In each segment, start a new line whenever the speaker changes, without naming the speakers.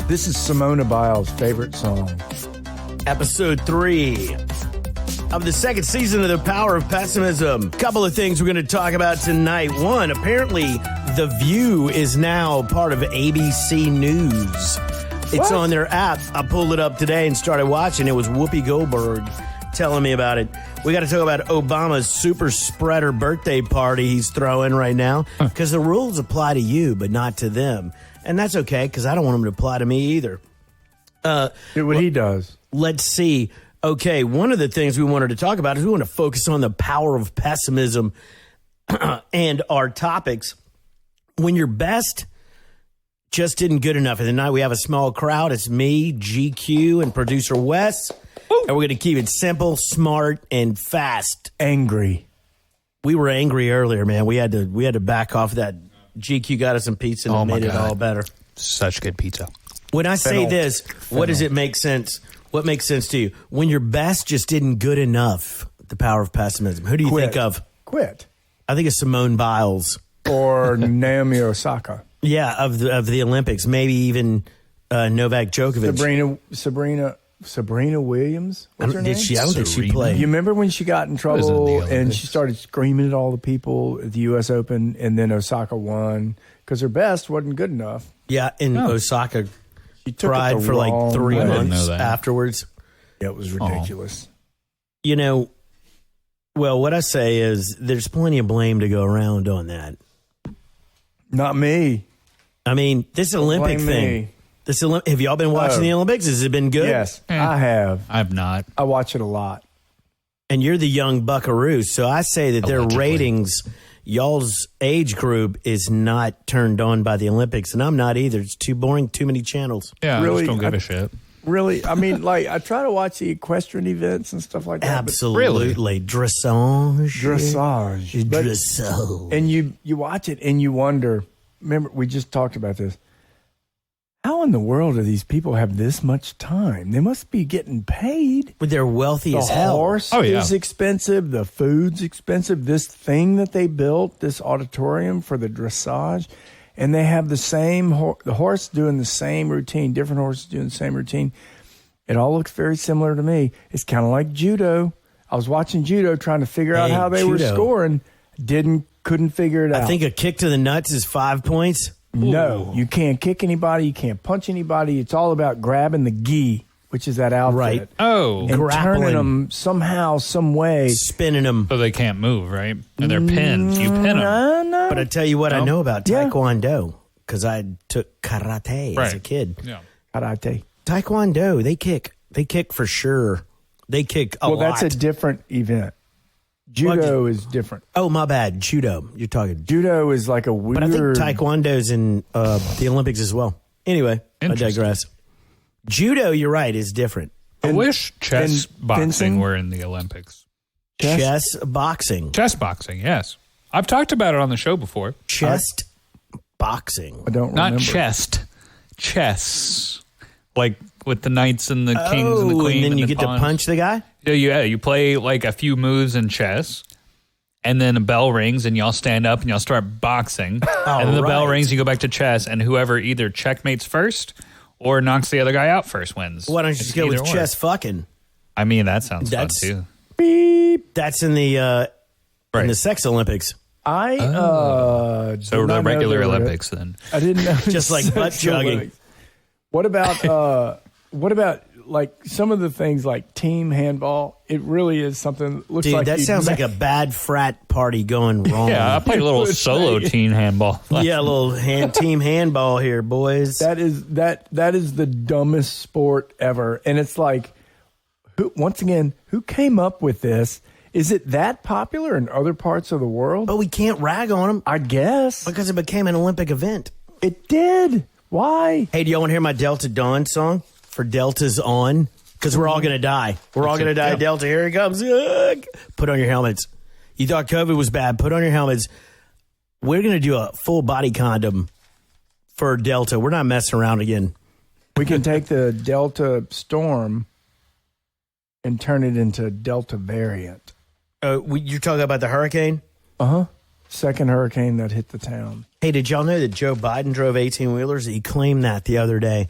This is Simona Biles' favorite song.
Episode 3 of the second season of The Power of Pessimism. Couple of things we're going to talk about tonight. One, apparently The View is now part of ABC News. It's on their app. I pulled it up today and started watching. It was Whoopi Goldberg telling me about it. We got to talk about Obama's super spreader birthday party he's throwing right now, because the rules apply to you, but not to them. And that's okay, because I don't want them to apply to me either.
Do what he does.
Let's see. Okay, one of the things we wanted to talk about is we want to focus on the power of pessimism and our topics. When your best just isn't good enough. And tonight we have a small crowd. It's me, GQ, and producer Wes. And we're going to keep it simple, smart, and fast.
Angry.
We were angry earlier, man. We had to back off that. GQ got us some pizza and made it all better.
Such good pizza.
When I say this, what does it make sense? What makes sense to you? When your best just isn't good enough, the power of pessimism. Who do you think of?
Quit.
I think of Simone Biles.
Or Naomi Osaka.
Yeah, of the Olympics. Maybe even Novak Djokovic.
Sabrina Williams? What's her name?
I don't think she played.
You remember when she got in trouble and she started screaming at all the people at the U.S. Open, and then Osaka won because her best wasn't good enough?
Yeah, and Osaka cried for like 3 months afterwards.
Yeah, it was ridiculous.
You know, well, what I say is there's plenty of blame to go around on that.
Not me.
I mean, this Olympic thing. Have y'all been watching the Olympics? Has it been good?
Yes, I have.
I've not.
I watch it a lot.
And you're the young buckaroo, so I say that their ratings, y'all's age group is not turned on by the Olympics, and I'm not either. It's too boring, too many channels.
Yeah,
really,
I just don't give a shit.
Really? I mean, like, I try to watch the equestrian events and stuff like that.
Absolutely. Dressage.
Dressage. And you watch it and you wonder, remember, we just talked about this. How in the world do these people have this much time? They must be getting paid.
But they're wealthy as hell.
The horse is expensive. The food's expensive. This thing that they built, this auditorium for the dressage, and they have the same the horse doing the same routine, different horses doing the same routine. It all looks very similar to me. It's kind of like judo. I was watching judo trying to figure out how they were scoring. Couldn't figure it out.
I think a kick to the nuts is 5 points.
No, you can't kick anybody. You can't punch anybody. It's all about grabbing the gi, which is that outfit.
Right.
And turning them somehow, some way.
Spinning them.
So they can't move, right? And they're pinned. You pin them.
No.
But I tell you what I know about Taekwondo, because I took karate as a kid.
Yeah.
Karate.
Taekwondo, they kick. They kick for sure. They kick a lot.
Well, that's a different event. Judo is different.
Oh, my bad. Judo. You're talking.
Judo is like a weird...
But I think Taekwondo's in the Olympics as well. Anyway, I digress. Judo, you're right, is different.
I wish chess boxing were in the Olympics.
Chess boxing.
Chess boxing, yes. I've talked about it on the show before.
Chest boxing.
I don't remember.
Not chest. Chess. Like with the knights and the kings and the queens.
And then you get to punch the guy?
Yeah, you play like a few moves in chess, and then a bell rings, and y'all stand up and y'all start boxing. And then the bell rings, you go back to chess, and whoever either checkmates first or knocks the other guy out first wins.
Why don't you just go with chess fucking?
I mean, that sounds fun too.
Beep.
That's in the sex Olympics.
So the regular Olympics then.
I didn't know.
Just like butt chugging.
Olympics. What about like some of the things like team handball? It really is something that looks like...
Dude, that sounds like a bad frat party going wrong.
Yeah, I played a little solo team handball.
Yeah, a little team handball here, boys.
That is the dumbest sport ever. And it's like, who came up with this? Is it that popular in other parts of the world?
But we can't rag on them.
I guess.
Because it became an Olympic event.
It did. Why?
Hey, do y'all want to hear my Delta Dawn song for Delta's On? Because we're all going to die. We're all going to die. Delta, here it comes. Put on your helmets. You thought COVID was bad. Put on your helmets. We're going to do a full body condom for Delta. We're not messing around again.
We can take the Delta storm and turn it into Delta variant.
You're talking about the hurricane?
Uh-huh. Second hurricane that hit the town.
Hey, did y'all know that Joe Biden drove 18-wheelers? He claimed that the other day.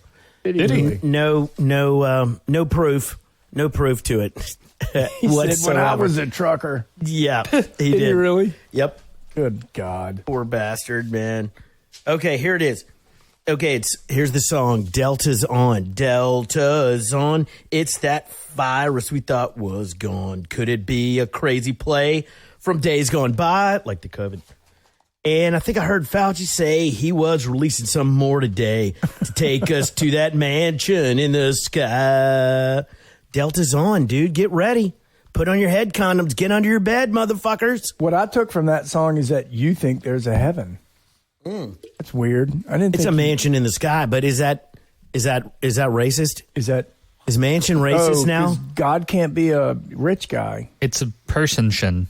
Did he?
No proof. No proof to it.
He said when I was a trucker.
Yeah, he did.
Did he really?
Yep.
Good God.
Poor bastard, man. Okay, here it is. Okay, here's the song. Delta's on. Delta's on. It's that virus we thought was gone. Could it be a crazy play from days gone by, like the COVID? And I think I heard Fauci say he was releasing some more today to take us to that mansion in the sky. Delta's on, dude. Get ready. Put on your head condoms. Get under your bed, motherfuckers.
What I took from that song is that you think there's a heaven. That's weird. I didn't.
It's a mansion in the sky, but is that racist? Is mansion racist now?
'Cause God can't be a rich guy.
It's a person-shin.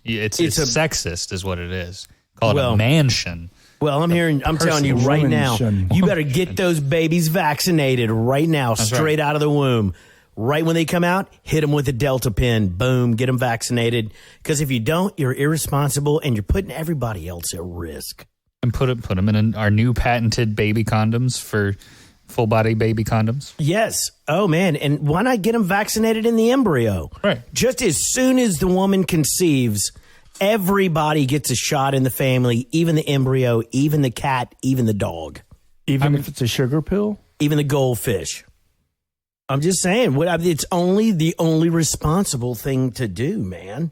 It's sexist is what it is. Call it a mansion.
Well, I'm telling you right now, you better get those babies vaccinated right now, straight out of the womb. Right when they come out, hit them with a Delta pin. Boom, get them vaccinated. Because if you don't, you're irresponsible and you're putting everybody else at risk.
And put them in our new patented baby condoms for full-body baby condoms.
Yes. Oh, man. And why not get them vaccinated in the embryo?
Right.
Just as soon as the woman conceives, everybody gets a shot in the family, even the embryo, even the cat, even the dog.
Even if it's a sugar pill?
Even the goldfish. I'm just saying, it's the only responsible thing to do, man.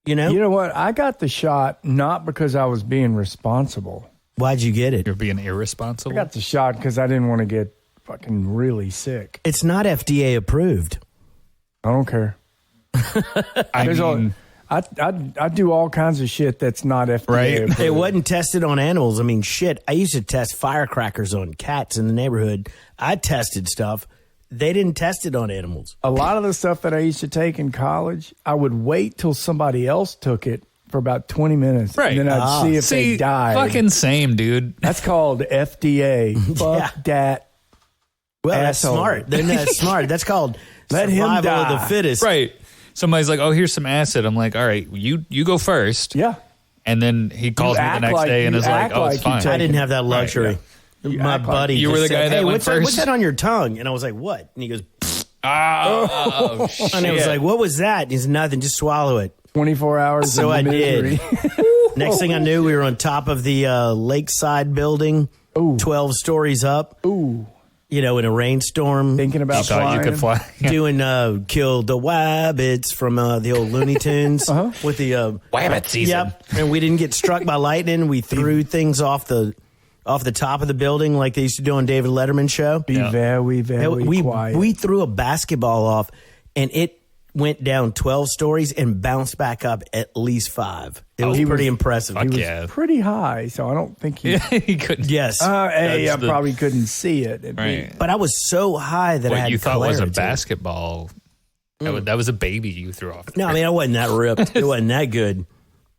You know
what? I got the shot not because I was being responsible.
Why'd you get it?
You're being irresponsible?
I got the shot because I didn't want to get fucking really sick.
It's not FDA approved.
I don't care. I do all kinds of shit that's not FDA approved.
It wasn't tested on animals. I mean, shit. I used to test firecrackers on cats in the neighborhood. I tested stuff. They didn't test it on animals.
A lot of the stuff that I used to take in college, I would wait till somebody else took it for about 20 minutes.
Right.
And then I'd see if they died.
Fucking same, dude.
That's called FDA. Fuck that.
Well,
asshole.
that's smart. They're not smart. That's called
Let him
survival
die.
of the fittest.
Right. Somebody's like, oh, here's some acid. I'm like, all right, you go first.
Yeah.
And then he calls me the next day and is like, oh, it's fine.
I didn't have that luxury.
Right, yeah.
My buddy
You were the guy that went first?
What's that on your tongue? And I was like, what? And he goes,
oh, shit.
and I was like, what was that? And he said, nothing, just swallow it.
24 hours
So
of
I
misery.
did. Next thing I knew, we were on top of the lakeside building, 12 stories up.
Ooh.
You know, in a rainstorm.
Thinking about
You thought
flying.
you could fly.
Doing Kill the Wabbits from the old Looney Tunes with the
Wabbit season.
Yep, and we didn't get struck by lightning. We threw things off the top of the building like they used to do on David Letterman's show.
Be very, very quiet.
We threw a basketball off, and it went down 12 stories and bounced back up at least 5. It was pretty impressive.
Fuck
He was-
yeah.
pretty high, so I don't think he...
He couldn't.
Yes.
I probably couldn't see it.
Right.
But I was so high that I
What
had
you thought was a
clarity.
basketball. That was a baby you threw off.
No, I mean, I wasn't that ripped. It wasn't that good.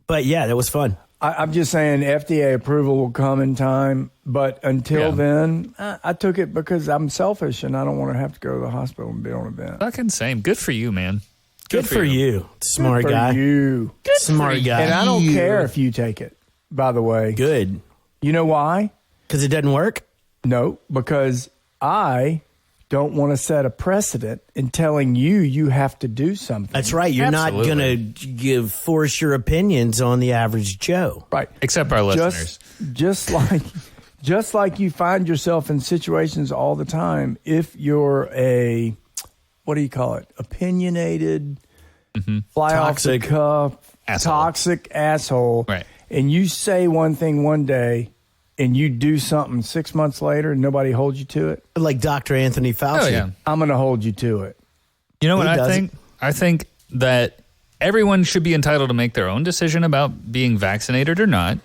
But yeah, that was fun.
I'm just saying FDA approval will come in time, but until then, I took it because I'm selfish and I don't want to have to go to the hospital and be on a vent.
Fucking same. Good for you, man.
Good for you. Smart
Good for
guy.
you.
Smart guy.
And I don't care if you take it, by the way.
Good.
You know why?
Because it doesn't work?
No, because I don't want to set a precedent in telling you have to do something.
That's right. You're
Absolutely.
not going to force your opinions on the average Joe.
Right.
Except our listeners.
Just like you find yourself in situations all the time, if you're a, what do you call it? Opinionated, fly
Toxic.
off the cuff,
Asshole.
toxic asshole.
Right.
And you say one thing one day and you do something 6 months later and nobody holds you to it.
Like Dr. Anthony Fauci.
Oh, yeah.
I'm going to hold you to it.
You know what
He
I
doesn't.
think? I think that everyone should be entitled to make their own decision about being vaccinated or not.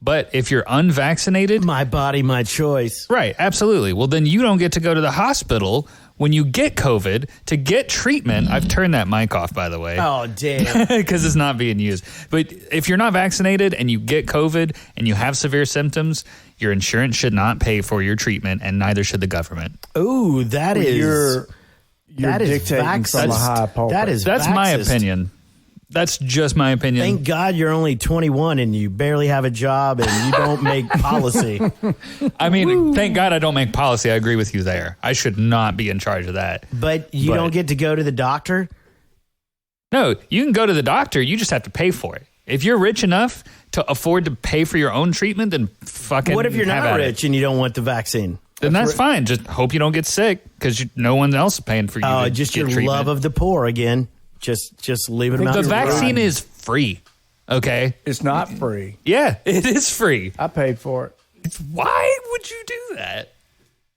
But if you're unvaccinated,
My body, my choice.
right, absolutely. Well, then you don't get to go to the hospital when you get COVID to get treatment. I've turned that mic off, by the way.
Oh, damn.
Because it's not being used. But if you're not vaccinated and you get COVID and you have severe symptoms, your insurance should not pay for your treatment, and neither should the government.
Ooh, that is...
You're
that is
dictating
vax-
from a
that's-
high pulpit.
that is
That's my
vaxist.
opinion. That's just my opinion.
Thank God you're only 21 and you barely have a job and you don't make policy.
I mean, thank God I don't make policy. I agree with you there. I should not be in charge of that.
But you don't get to go to the doctor?
No, you can go to the doctor. You just have to pay for it. If you're rich enough to afford to pay for your own treatment, then fucking
What if you're
have
not
at
rich
it.
and you don't want the vaccine?
Then that's fine. Just hope you don't get sick because no one else is paying for you.
Oh,
to
just
get
your
treatment.
love of the poor again. Just leaving them out.
The
to
vaccine
dry.
is free. Okay.
It's not free.
Yeah, it is free.
I paid for it.
Why would you do that?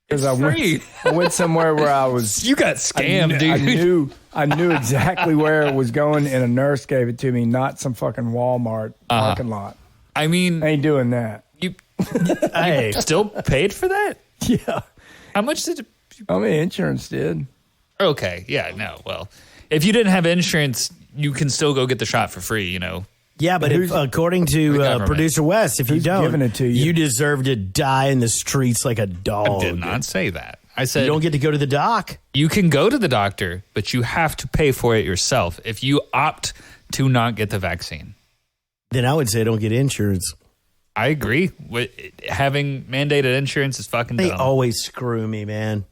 Because I
free.
went somewhere where I was.
You got scammed,
I
dude.
I knew exactly where it was going, and a nurse gave it to me, not some fucking Walmart parking lot.
I mean,
I ain't doing that.
you
Hey,
still paid for that?
Yeah,
How much did it?
I mean, insurance did.
Okay, yeah, no. Well, if you didn't have insurance, you can still go get the shot for free, you know.
yeah, but if, according to
government.
producer West, if you
Who's
don't,
giving it to you?
you deserve to die in the streets like a dog.
I did not say that. I said
You don't get to go to the doc.
you can go to the doctor, but you have to pay for it yourself if you opt to not get the vaccine.
Then I would say don't get insurance.
I agree. Having mandated insurance is fucking
They
dumb.
always screw me, man.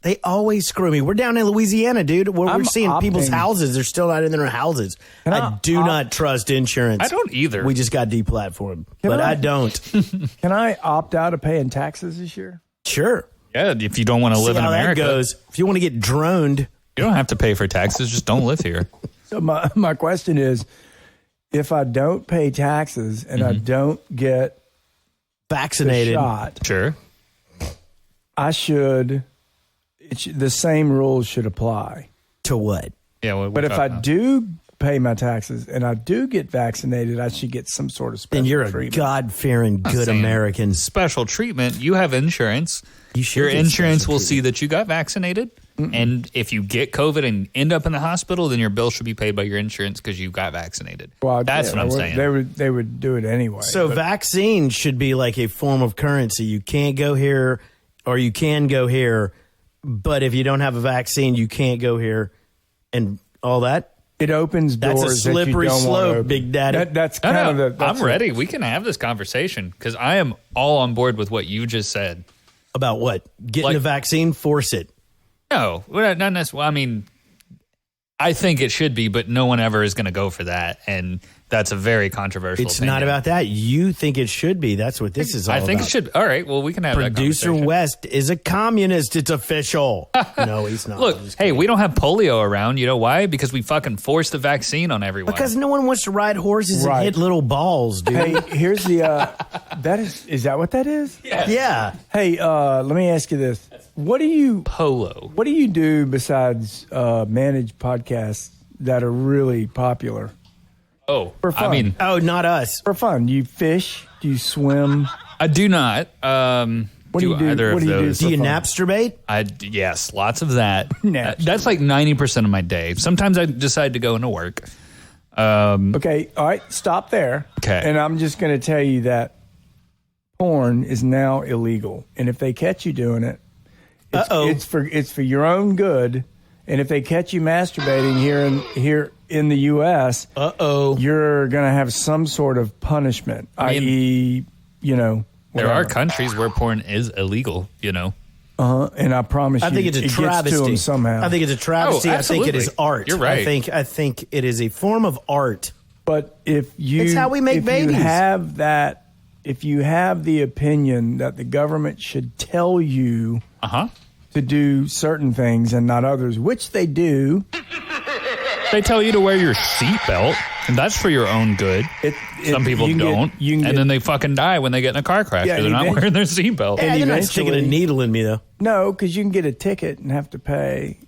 They always screw me. We're down in Louisiana, dude, where
I'm
we're seeing people's
opting-
houses. They're still not in their houses.
Can
I
I
do not trust insurance.
I don't either.
We just got deplatformed,
Can
but
I?
I don't.
Can I opt out of paying taxes this year?
Sure.
Yeah, if you don't want to live
See
in
how
America,
that goes. If you want to get droned,
you don't have to pay for taxes. Just don't live here.
So my question is, if I don't pay taxes and I don't get the
vaccinated.
shot,
Sure.
I should. The same rules should apply.
To what?
Yeah,
But if I do pay my taxes and I do get vaccinated, I should get some sort of special
Then you're a
treatment.
God-fearing, good
saying
American.
special treatment, you have insurance.
You should
Your
get
insurance
special
will see that you got vaccinated. And if you get COVID and end up in the hospital, then your bill should be paid by your insurance because you got vaccinated.
Well,
That's
yeah,
what I'm saying.
They would do it anyway.
So
but-
vaccine should be like a form of currency. You can't go here or you can go here, but if you don't have a vaccine, you can't go here and all that.
it opens
That's
doors.
a slippery
that you don't
slope,
want to
Big Daddy.
That's
No,
kind
no,
of the.
I'm ready. We can have this conversation because I am all on board with what you just said.
About what? Getting
Like-
the vaccine, force it.
No, not necessarily. I mean, I think it should be, but no one ever is going to go for that, and that's a very controversial.
It's
opinion.
not about that. You think it should be. That's what this is all
I think
about.
it should. All right. Well, we can have
Producer
that conversation.
West is a communist. It's official. No, he's not.
Look,
I'm just
hey,
kidding.
we don't have polio around. You know why? Because we fucking forced the vaccine on everyone.
Because no one wants to ride horses
Right.
and hit little balls, dude.
Hey, here's the. That is that what that is?
Yeah.
Hey, let me ask you this: What do you
polo.
do besides manage podcasts that are really popular
Oh,
For
I
fun.
mean,
Oh, not us.
for fun? Do you fish? Do you swim?
I do not.
What do you do?
Either
What
of
do you do?
those.
Do you
fun.
napsturbate?
Yes, lots of that.
Naturally.
That's like 90% of my day. Sometimes I decide to go into work.
Okay, all right, stop there.
'Kay.
And I'm just going to tell you that porn is now illegal, and if they catch you doing it, it's for your own good. And if they catch you masturbating here in the U.S., you're going to have some sort of punishment,
I mean,
i.e.,
There
whatever.
are countries where porn is illegal, you know.
And I promise
I
you,
think it's a
it
travesty.
gets to them somehow.
I think it's a travesty.
Oh,
I think it is
absolutely.
art.
You're right.
I think it is a form of art.
But if you,
It's how we make
if
babies.
You have that, if you have the opinion that the government should tell you to do certain things and not others, which they do,
They tell you to wear your seatbelt, and that's for your own good. Some people
you can get-
don't,
you can
and
get-
then they fucking die when they get in a car crash
Yeah,
because they're not
eventually-
wearing their seatbelt.
Yeah,
And
you're not sticking a
eventually-
needle in me, though.
no, because you can get a ticket and have to pay.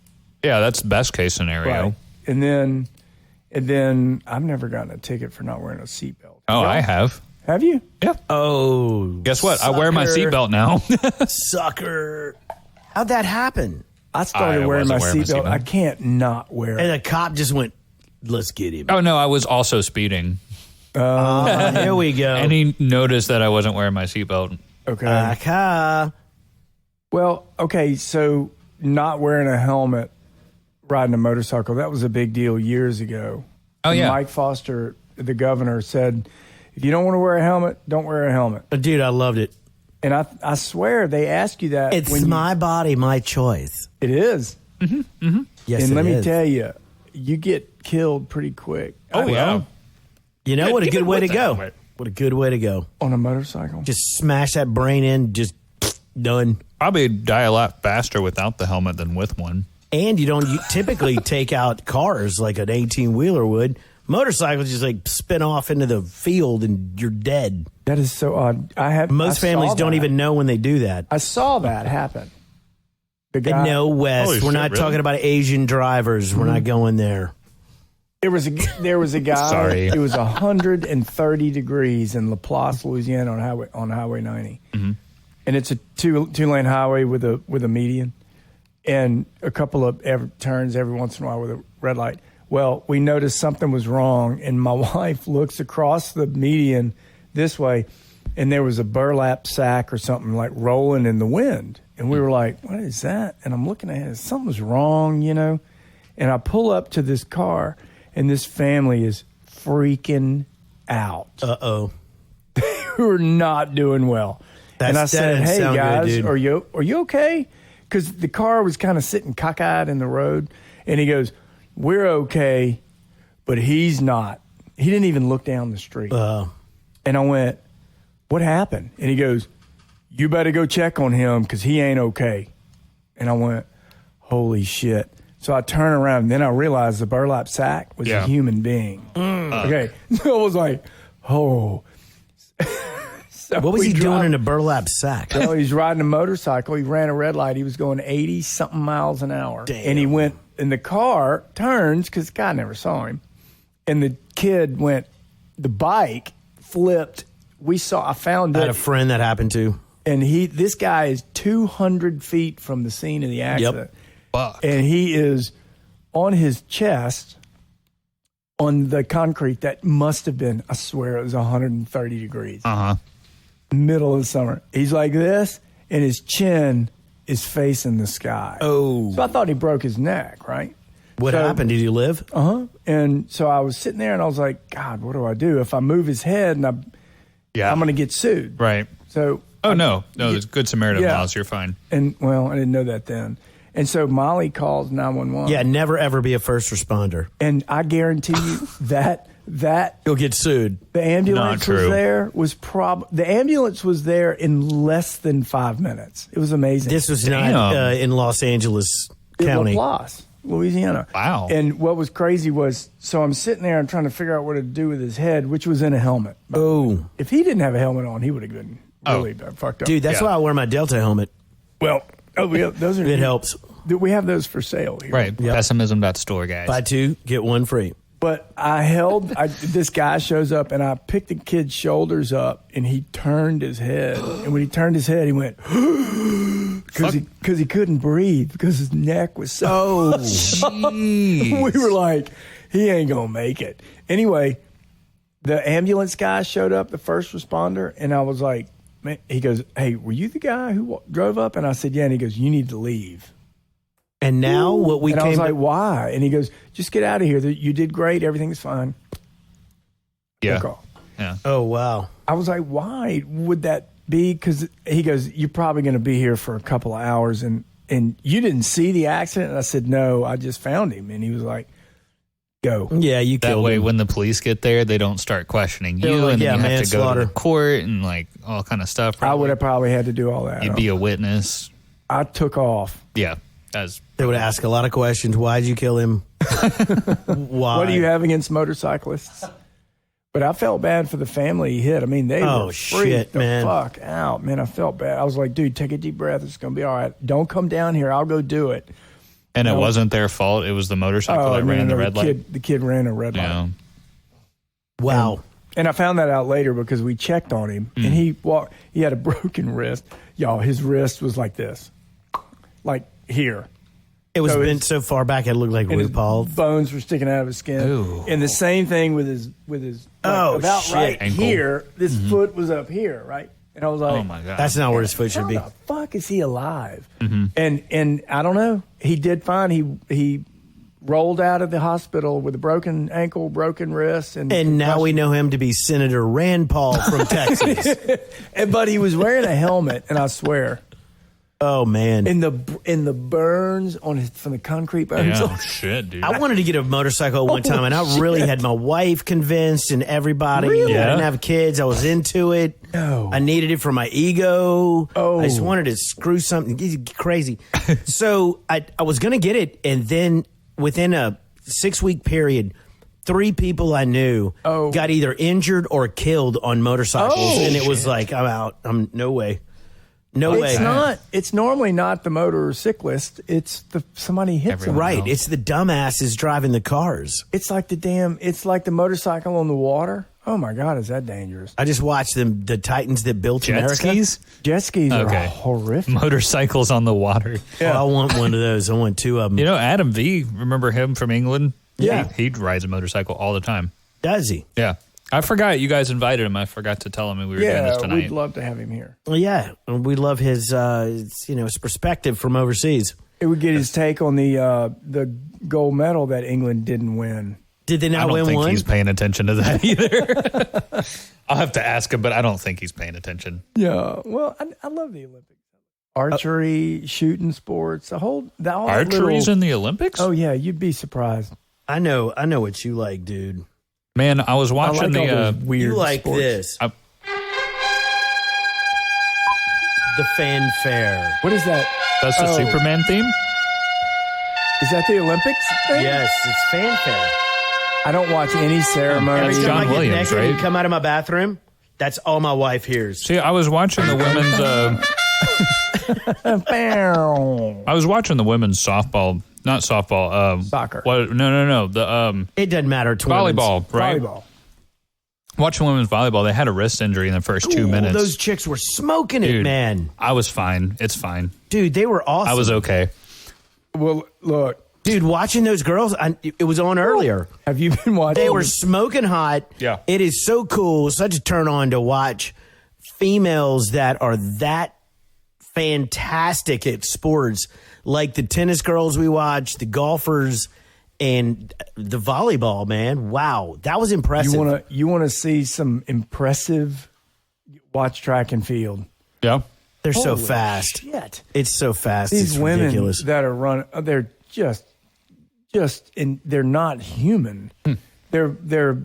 Yeah, that's the best case scenario.
Right. And then I've never gotten a ticket for not wearing a seatbelt.
Oh, I have.
Have you?
Yeah.
Oh,
Guess what? I wear my
sucker.
seatbelt now.
Sucker. How'd that happen?
I started
I
wearing my
wasn't wearing my
seatbelt.
seatbelt.
I can't not wear
And
it.
the cop just went, let's get him.
Oh no, I was also speeding,
Here we go.
and he noticed that I wasn't wearing my seatbelt.
Okay.
Aka.
Well, okay, so not wearing a helmet riding a motorcycle, that was a big deal years ago.
Oh, yeah.
Mike Foster, the governor, said, if you don't want to wear a helmet, don't wear a helmet.
Dude, I loved it.
And I swear they ask you that.
It's my body, my choice.
It is.
Mm-hmm. Mm-hmm.
Yes,
and
it
let me
is.
tell you, you get killed pretty quick.
Oh, yeah.
You know what a good way to
with the
go.
helmet.
What a good way to go.
On a motorcycle.
Just smash that brain in, just done.
Probably die a lot faster without the helmet than with one.
And you don't typically take out cars like an 18-wheeler would. Motorcycles just like spin off into the field and you're dead.
That is so odd.
Most families don't even know when they do that.
I saw that happen. The guy,
No, Wes,
Holy
we're
shit,
not
really?
talking about Asian drivers. We're not going there.
there was a guy.
Sorry.
It was 130 degrees in Laplace, Louisiana, on Highway 90, and it's a two-lane highway with a median, and a couple of turns every once in a while with a red light. Well, we noticed something was wrong, and my wife looks across the median this way, and there was a burlap sack or something like rolling in the wind. And we were like, what is that? And I'm looking at it, something's wrong, you know? And I pull up to this car, and this family is freaking out.
Uh-oh.
They were not doing well. And I said,
doesn't
hey,
sound good,
guys,
dude.
are you okay? Because the car was kind of sitting cockeyed in the road. And he goes, we're okay, but he's not. He didn't even look down the street. And I went, what happened? And he goes, you better go check on him because he ain't okay. And I went, holy shit. So I turn around, and then I realized the burlap sack was a human being. Okay. So I was like, oh. So
What was
we
he doing
drive-
in a burlap sack?
Well, he's riding a motorcycle. He ran a red light. He was going 80-something miles an hour.
Damn.
And he went, and the car turns, because the guy never saw him. And the kid went, the bike flipped. I found
I had
it.
a friend that happened to.
And this guy is 200 feet from the scene of the accident.
Fuck.
And he is on his chest on the concrete that must have been, I swear it was 130 degrees.
Uh-huh.
Middle of the summer. He's like this, and his chin is facing the sky.
Oh.
So I thought he broke his neck, right?
What happened? Did he live?
Uh-huh. And so I was sitting there, and I was like, God, what do I do? If I move his head, and I'm going to get sued.
Right.
So
Oh, no. No, there's Good Samaritan
Yeah.
laws. You're fine.
And, well, I didn't know that then. And so Molly calls 911.
Yeah, never ever be a first responder.
And I guarantee you that
You'll get sued.
the ambulance
Not
was
true.
there the ambulance was there in less than 5 minutes. It was amazing.
This was
Damn.
not in Los Angeles County.
Laplace, Louisiana.
Wow.
And what was crazy was, so I'm sitting there and trying to figure out what to do with his head, which was in a helmet.
Oh,
If he didn't have a helmet on, he would have been really fucked up.
dude, that's
Yeah.
why I wear my Delta helmet.
Well, those are
It helps.
We have those for sale here.
Right. Pessimism.store, guys.
Buy two, get one free.
But this guy shows up, and I picked the kid's shoulders up, and he turned his head. And when he turned his head, he went, because he couldn't breathe, because his neck was so.
Jeez.
We were like, he ain't going to make it. Anyway, the ambulance guy showed up, the first responder, and I was like, man, he goes, hey, were you the guy who drove up? And I said, yeah. And he goes, you need to leave.
And now what we
And I
came
was like,
to,
why? And he goes, just get out of here. You did great. Everything's fine.
Yeah.
Took off.
Yeah.
oh wow,
I was like, why would that be? Because he goes, you're probably going to be here for a couple of hours. And you didn't see the accident? And I said, no, I just found him. And he was like, go.
yeah, you
That
killed
way,
him.
when the police get there, they don't start questioning
They're
you,
like,
and then
yeah,
you have to go to
manslaughter.
the court and like all kind of stuff.
I
probably.
would have probably had to do all that.
You'd be a witness.
I took off.
Yeah. As
They would ask a lot of questions. Why'd you kill him? Why?
What do you have against motorcyclists? But I felt bad for the family he hit. I mean, they
Oh,
were
shit,
freaked the
man.
fuck out. Man, I felt bad. I was like, dude, take a deep breath. It's going to be all right. Don't come down here. I'll go do it.
and it
No.
wasn't their fault. It was the motorcycle that ran the red light.
The kid ran a red light.
Yeah.
Wow.
And I found that out later because we checked on him, and he had a broken wrist. Y'all, his wrist was like this, like here.
It was
So
bent
it's-
so far back it looked like
And his
RuPaul.
bones were sticking out of his skin.
Ooh.
And the same thing with his like,
Oh,
about
shit.
right
Ankle.
here. This foot was up here, right? And I was like,
Oh my god.
That's not where his foot should
how
be.
the fuck is he alive? And I don't know. He did fine. He rolled out of the hospital with a broken ankle, broken wrist, and
now we know him to be Senator Rand Paul from Texas.
But he was wearing a helmet, and I swear,
oh man,
in the burns from the concrete burns.
Yeah, shit, dude.
I wanted to get a motorcycle one time, and I really had my wife convinced and everybody.
Really?
I didn't have kids. I was into it.
No.
I needed it for my ego.
Oh.
I just wanted to screw something crazy. So I was going to get it, and then within a 6-week period, 3 people I knew got either injured or killed on motorcycles, and it was like, I'm out. No way. No way.
It's normally not the motorcyclist. It's somebody hits them.
Right. It's the dumbasses driving the cars.
It's like the motorcycle on the water. Oh my God, is that dangerous?
I just watched the Titans that built
Jet
America.
skis?
Jet skis are
Okay.
horrific.
Motorcycles on the water.
Yeah. I want one of those. I want 2 of them.
You know, Adam V, remember him from England?
Yeah.
He rides a motorcycle all the time.
Does he?
Yeah. I forgot you guys invited him. I forgot to tell him we were doing this tonight.
We'd love to have him here.
Well, yeah. We love his his perspective from overseas.
It would get his take on the gold medal that England didn't win.
Did they
I
not
don't
win
think
one?
he's paying attention to that either. I'll have to ask him, but I don't think he's paying attention.
Yeah, well, I love the Olympics. Archery, shooting sports, all
Archery's in the Olympics?
Oh yeah, you'd be surprised.
I know what you like, dude.
Man, I was watching
I like all those weird
You like
sports.
this. The fanfare.
What is that?
That's the Superman theme?
Is that the Olympics thing?
Yes, it's fanfare.
I don't watch any ceremony.
That's
Every time
John
I get
Williams,
naked and
right?
come out of my bathroom, that's all my wife hears.
See, I was watching the women's softball, not softball,
Soccer.
What, no. The
It doesn't matter. Twins.
volleyball, right?
Volleyball.
Watching women's volleyball, they had a wrist injury in the first 2 minutes.
Those chicks were smoking it,
Dude,
man.
I was fine. It's fine.
Dude, they were awesome.
I was okay.
Well, look,
Dude, watching those girls, it was on earlier.
have you been watching?
They were smoking hot.
Yeah.
It is so cool, such a turn on to watch females that are that fantastic at sports, like the tennis girls we watch, the golfers, and the volleyball, man. Wow. That was impressive.
You want to see some impressive? Watch track and field.
Yeah.
They're so
Holy
fast.
Shit.
It's so fast.
These
it's
women
ridiculous.
that are running, they're just, they're not human. They're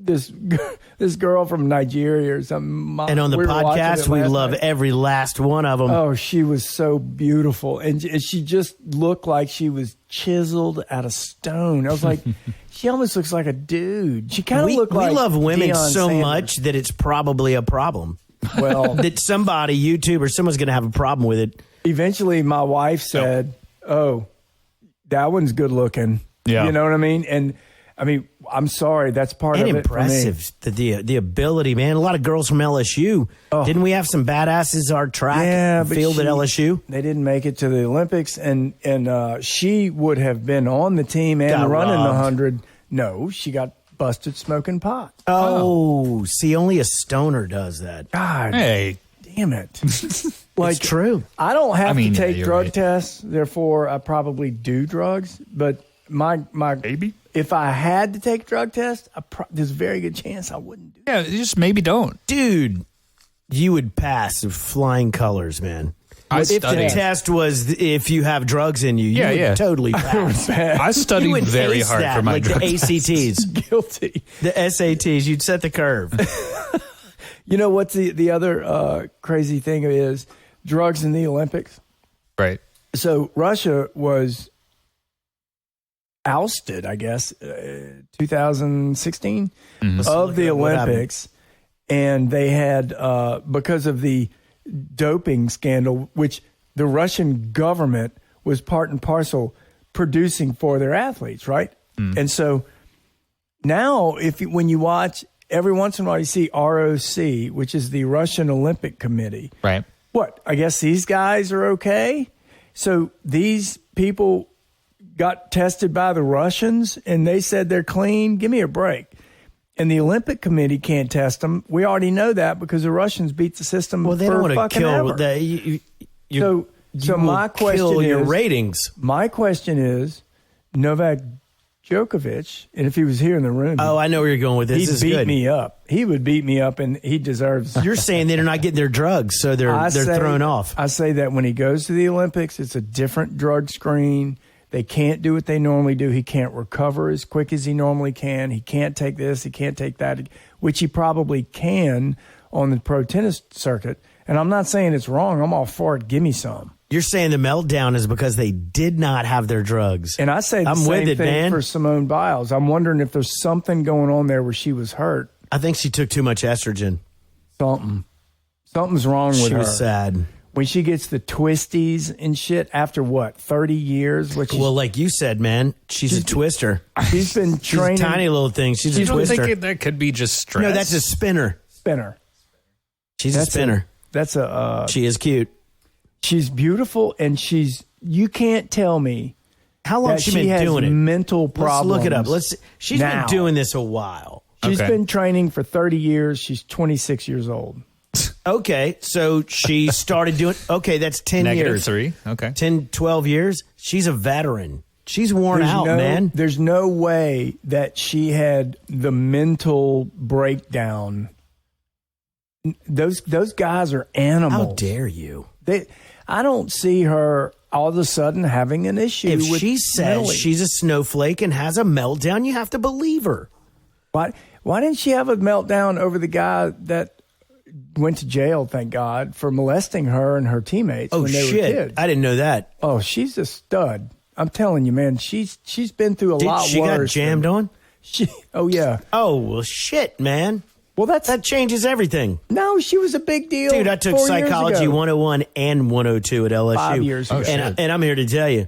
this girl from Nigeria or something.
And on the
we were watching
podcast,
it
we
last
love
night.
every last one of them.
Oh, she was so beautiful, and she just looked like she was chiseled out of stone. I was like, she almost looks like a dude. She kind of looked like
we love women
Deion
so
Sanders.
much that it's probably a problem.
Well,
That somebody, YouTube or someone's going to have a problem with it.
eventually, my wife said, "Oh, that one's good looking."
Yeah.
You know what I mean? And I mean, I'm sorry, that's part
And
of it
impressive, the ability, man. A lot of girls from LSU. Didn't we have some badasses our track
but
field at LSU?
They didn't make it to the Olympics, and she would have been on the team and
Got
running the
robbed.
100. No, she got busted smoking pot.
Oh, see, only a stoner does that.
God
Hey.
damn it!
It's true.
I don't have
mean,
to
yeah,
take
you're
drug
right.
tests, therefore I probably do drugs. But my
Maybe.
if I had to take drug tests, there's a very good chance I wouldn't do it.
Yeah, you just maybe don't.
Dude, you would pass with flying colors, man. If the
studied.
test was if you have drugs in you, you
Yeah,
would
yeah.
totally pass.
I
You
studied
would
very
ace
hard
that,
for my
like
drug
the
test.
ACTs,
Guilty.
the SATs. You'd set the curve.
You know what's the other crazy thing is drugs in the Olympics.
Right.
So Russia was ousted, I guess, 2016 of the
What happened?
Olympics, and they had because of the doping scandal, which the Russian government was part and parcel producing for their athletes, right? And so now, when you watch, every once in a while you see ROC, which is the Russian Olympic Committee.
Right.
What? I guess these guys are okay. So these people got tested by the Russians and they said they're clean. Give me a break. And the Olympic Committee can't test them. We already know that because the Russians beat the system.
Well, they
for
don't want to
fucking
kill
ever.
the.
So
will
my question
kill
is,
your ratings.
My question is, Novak Djokovic, and if he was here in the room,
Oh, I know where you're going with this. This is
he'd beat
good.
me up. He would beat me up, and he deserves.
You're saying they're not getting their drugs, so they're thrown off.
I say that when he goes to the Olympics, it's a different drug screen. They can't do what they normally do. He can't recover as quick as he normally can. He can't take this. He can't take that, which he probably can on the pro tennis circuit. And I'm not saying it's wrong. I'm all for it. Give me some.
You're saying the meltdown is because they did not have their drugs.
And I say the same thing for Simone Biles. I'm wondering if there's something going on there where she was hurt.
I think she took too much estrogen.
Something's wrong with her.
She was sad.
When she gets the twisties and shit after what, 30 years?
Well, like you said, man, she's a twister.
She's been training.
She's a tiny little thing. She's a
You don't
twister.
think that could be just stress?
No, that's a spinner. She's a spinner. She is cute.
She's beautiful, and you can't tell me
how long she been
has
doing it.
Mental problems.
Let's look it up. She's
now.
been doing this a while.
She's been training for 30 years. She's 26 years old.
Okay, so she started doing. Okay, that's 10 years.
-3. Okay,
10, 12 years. She's a veteran. She's worn out, man.
There's no way that she had the mental breakdown. Those guys are animals.
How dare you?
I don't see her all of a sudden having an issue.
If
with
she says
Millie.
she's a snowflake and has a meltdown, you have to believe her.
Why didn't she have a meltdown over the guy that went to jail, thank God, for molesting her and her teammates when they were kids?
I didn't know that.
Oh, she's a stud. I'm telling you, man. She's been through a lot worse.
She got jammed on?
Oh, yeah.
Oh, well, shit, man.
Well,
that changes everything.
No, she was a big deal.
Dude, I took
4 years
Psychology
ago.
101 and 102 at LSU.
5 years ago.
And I'm here to tell you,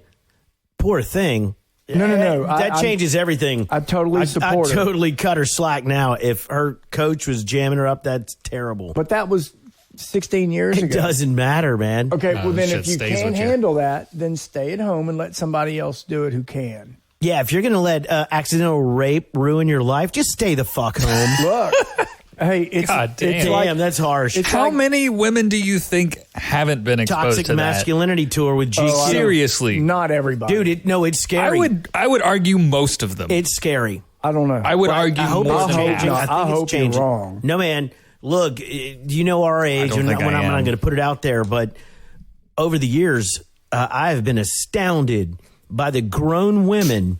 poor thing.
No.
That changes everything.
I totally support her.
I totally cut her slack now. If her coach was jamming her up, that's terrible.
But that was 16 years ago.
It doesn't matter, man.
Okay, well, then if you can't handle that, then stay at home and let somebody else do it who can.
Yeah, if you're going to let accidental rape ruin your life, just stay the fuck home.
Look. Hey, it's
damn, that's harsh.
How many women do you think haven't been exposed
Toxic
to
masculinity tour with GQ?
Seriously,
not everybody,
dude. It's scary.
I would argue most of them.
It's scary.
I don't know.
I would argue.
I hope
more
it's
than
changing.
half.
I
hope you're wrong.
No, man. Look, you know our age, and I'm not going to put it out there, but over the years, I have been astounded by the grown women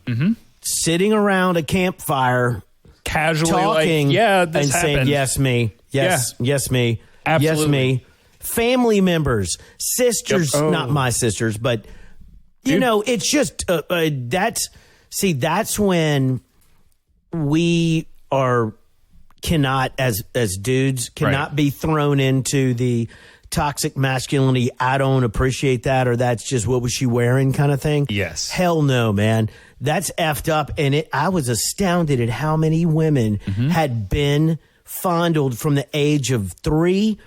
sitting around a campfire.
Casually
talking
this
and
happened.
saying, yes, me. Yes, yes, me.
Absolutely.
Yes, me. Family members, sisters, not my sisters, but, you know, it's just, that's when we cannot, as dudes, cannot be thrown into the toxic masculinity. I don't appreciate that, or that's just what was she wearing kind of thing.
Yes.
Hell no, man. That's effed up. And I was astounded at how many women had been fondled from the age of 3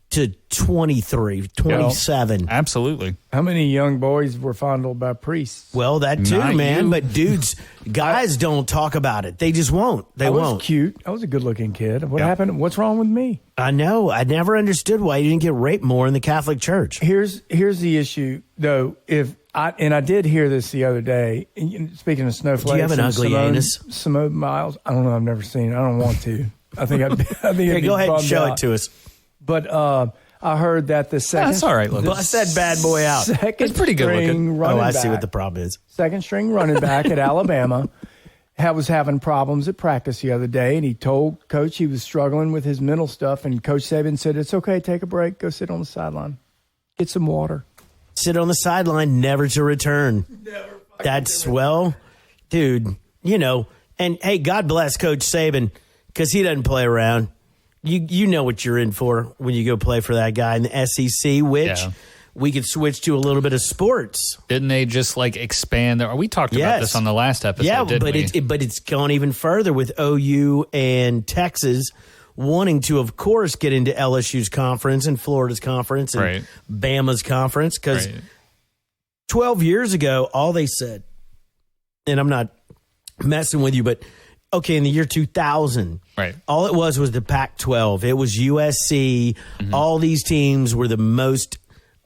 to 23, 27.
Yep. Absolutely.
How many young boys were fondled by priests?
Well, that too,
Not
man.
you.
But dudes, guys don't talk about it. They just won't. They won't.
I was cute. I was a good-looking kid. What happened? What's wrong with me?
I know. I never understood why you didn't get raped more in the Catholic Church.
Here's the issue, though. I did hear this the other day. Speaking of snowflakes,
do you have an ugly anus?
Simone Miles. I don't know. I've never seen it. I don't want to. I think
Here, go ahead and show it to us.
But I heard that the second.
That's all right.
Bust that bad boy out.
It's pretty good looking.
Oh, I see what the problem is.
Second string running back at Alabama was having problems at practice the other day, and he told Coach he was struggling with his mental stuff, and Coach Saban said, "It's okay, take a break, go sit on the sideline, get some water."
Sit on the sideline, never to return. Dude, you know, and hey, God bless Coach Saban, because he doesn't play around. You know what you're in for when you go play for that guy in the SEC, which we could switch to a little bit of sports.
Didn't they just expand? We talked about this on the last episode.
Yeah,
didn't we?
but it's gone even further with OU and Texas wanting to, of course, get into LSU's conference and Florida's conference and Bama's conference, because 12 years ago, all they said, and I'm not messing with you, but okay, in the year 2000, all it was the Pac-12. It was USC. All these teams were the most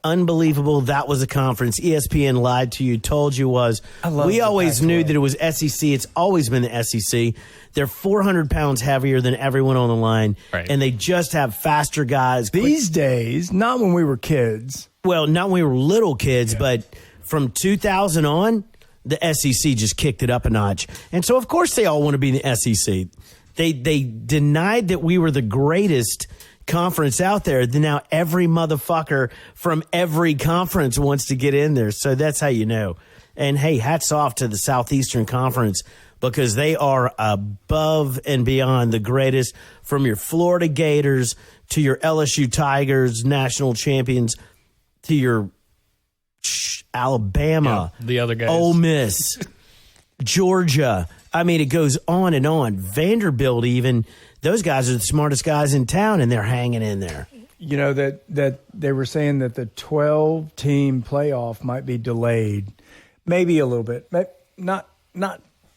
unbelievable. That was a conference. ESPN lied to you, told you was. We always knew that it was SEC. It's always been the SEC. They're 400 pounds heavier than everyone on the line, and they just have faster guys.
These days, not when we were kids.
Well, not when we were little kids, but from 2000 on, the SEC just kicked it up a notch. And so, of course, they all want to be in the SEC. They denied that we were the greatest conference out there. Then now every motherfucker from every conference wants to get in there. So that's how you know. And, hey, hats off to the Southeastern Conference because they are above and beyond the greatest, from your Florida Gators to your LSU Tigers, national champions, to your Alabama,
the other guys,
Ole Miss, Georgia. I mean, it goes on and on. Vanderbilt, even, those guys are the smartest guys in town, and they're hanging in there.
You know, that they were saying that the 12-team playoff might be delayed, maybe a little bit. Not.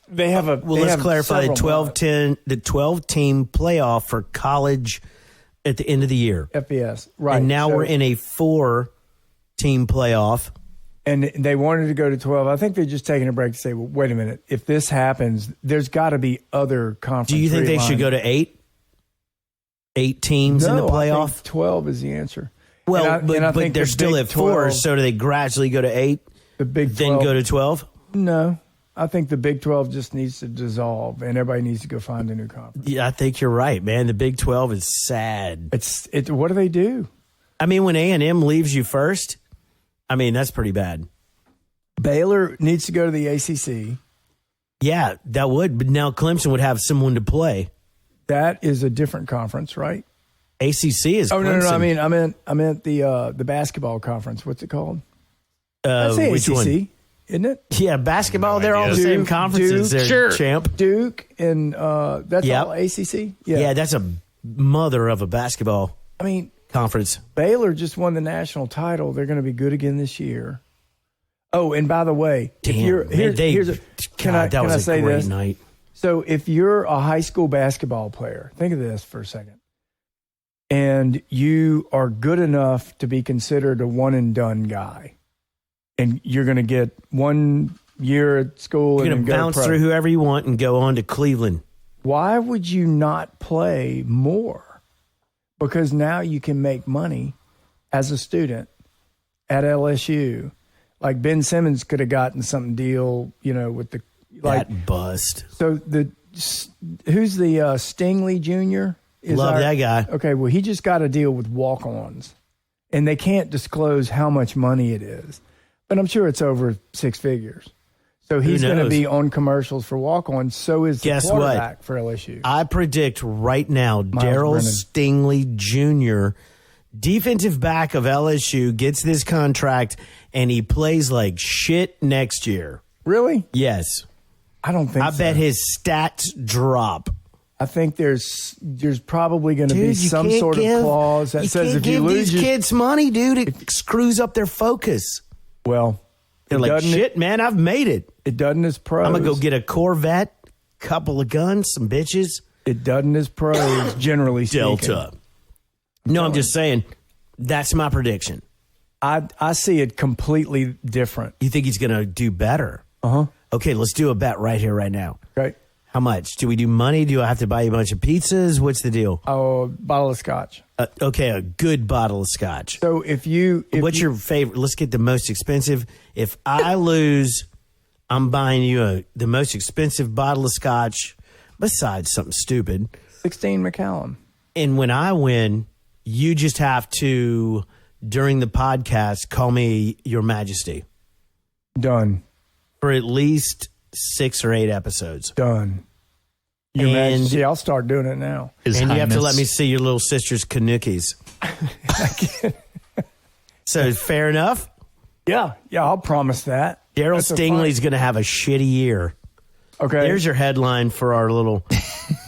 They have a.
Well, let's clarify the 12-team playoff for college at the end of the year.
FBS, right?
And now we're in a 4-team playoff.
And they wanted to go to 12. I think they're just taking a break to say, well, wait a minute. If this happens, there's got to be other conferences.
Do you think they should go to 8? 8 teams in the playoff?
I think 12 is the answer.
Well, but they're still at 4, so do they gradually go to 8?
The Big 12.
Then go to 12?
No. I think the Big 12 just needs to dissolve, and everybody needs to go find a new conference.
Yeah, I think you're right, man. The Big 12 is sad.
What do they do?
I mean, when A&M leaves you first, I mean, that's pretty bad.
Baylor needs to go to the ACC.
Yeah, that would. But now Clemson would have someone to play.
That is a different conference, right?
ACC is Clemson.
No. I meant the basketball conference. What's it called? That's the
which
ACC,
one?
Isn't it?
Yeah, basketball. They're all the same conferences.
Duke,
They're champ.
Duke, and that's all ACC.
Yeah, that's a mother of a basketball.
I mean,
conference.
Baylor just won the national title. They're going to be good again this year. Oh, and by the way, can I say this?
Night.
So if you're a high school basketball player, think of this for a second, and you are good enough to be considered a one-and-done guy, and you're going to get 1 year at school
you're
and
going to bounce through whoever you want and go on to Cleveland.
Why would you not play more? Because now you can make money as a student at LSU. Like Ben Simmons could have gotten some deal, with the
that bust.
So who's the Stingley Jr.?
Love that guy.
Okay, well, he just got a deal with walk-ons, and they can't disclose how much money it is, but I'm sure it's over 6 figures. So he's going to be on commercials for walk-ons. So is the quarterback for LSU.
I predict right now, Daryl Stingley Jr., defensive back of LSU, gets this contract, and he plays like shit next year.
Really?
Yes.
I don't think so.
I bet his stats drop.
I think there's probably going to be some sort of clause that says if you lose
these kids money, dude, it screws up their focus.
Well,
they're like, shit, man, I've made it.
It doesn't as pros.
I'm going to go get a Corvette, couple of guns, some bitches.
It doesn't as pros, generally speaking.
Delta. No, I'm just saying, that's my prediction.
I see it completely different.
You think he's going to do better?
Uh-huh.
Okay, let's do a bet right here, right now.
Right.
How much? Do we do money? Do I have to buy you a bunch of pizzas? What's the deal?
Oh, a bottle of scotch.
Okay, a good bottle of scotch.
So what's
your favorite? Let's get the most expensive. If I lose, I'm buying you the most expensive bottle of scotch, besides something stupid.
16 Macallan.
And when I win, you just have to, during the podcast, call me Your Majesty.
Done.
For at least 6 or 8 episodes.
Done. Your Majesty, I'll start doing it now.
His
and
Highness.
You have to let me see your little sister's kanukis. So fair enough?
Yeah, I'll promise that.
Daryl Stingley's going to have a shitty year.
Okay.
There's your headline for our little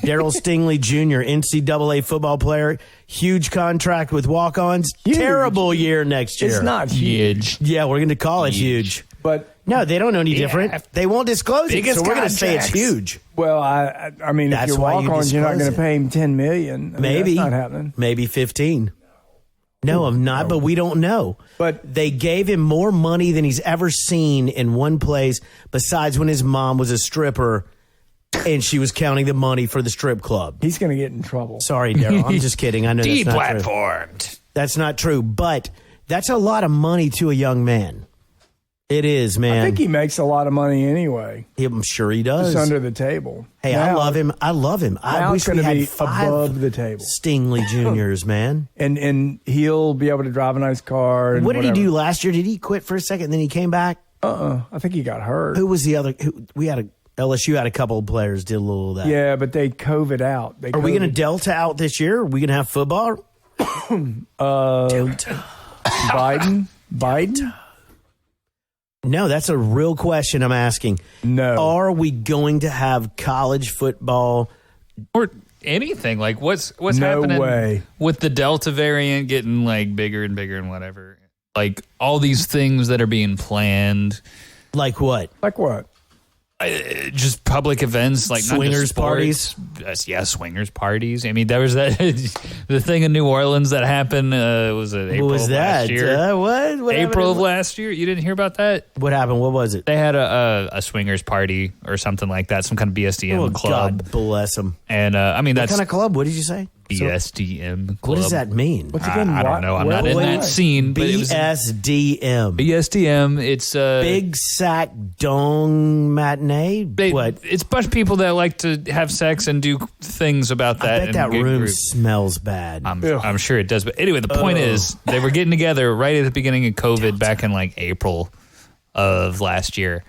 Daryl Stingley Jr., NCAA football player. Huge contract with walk-ons.
Huge.
Terrible year next year.
It's not huge.
Yeah, we're going to call it huge.
But
no, they don't know any different. They won't disclose it, so we're going to say it's huge.
Well, I mean, if you're walk-ons, you're not going to pay him $10 million.
Maybe.
That's not happening.
Maybe 15. No, I'm not, but we don't know.
But
they gave him more money than he's ever seen in one place, besides when his mom was a stripper and she was counting the money for the strip club.
he's going to get in trouble.
Sorry, Daryl. I'm just kidding. I know that's not true.
Deplatformed.
That's not true, but that's a lot of money to a young man. It is, man.
I think he makes a lot of money anyway.
I'm sure he does.
Just under the table.
Hey, I love him. I love him. I wish we had 5
above the table.
Stingley Juniors, man.
And he'll be able to drive a nice car. And
what did he do last year? Did he quit for a second and then he came back?
I think he got hurt.
Who was the other? LSU had a couple of players did a little of that.
Yeah, but they COVID out.
Are we going to Delta out this year? Are we going to have football?
Delta. Biden?
No, that's a real question I'm asking.
No.
Are we going to have college football?
Or anything. Like, what's
No
happening
way.
with the Delta variant getting, like, bigger and bigger and whatever? Like, all these things that are being planned.
Like what?
Like what?
Just public events, like
Swingers parties.
Yeah, swingers parties. I mean, there was that the thing in New Orleans that happened. Was it April
What was
of
that?
last year?
What
April of
happened?
last year. You didn't hear about that?
What happened? What was it?
They had a swingers party or something like that. Some kind of BSDM club.
God bless them.
And I mean,
What
that's
kind of club? What did you say?
BSDM club.
What does that mean?
What's again?
I don't know. I'm not in that scene. But it was
BSDM.
BSDM. It's
Big Sack Dong Matinee? What?
It's a bunch of people that like to have sex and do things about that.
I bet that
in
room
groups.
smells bad.
I'm sure it does. But anyway, the point is they were getting together right at the beginning of COVID back in like April of last year.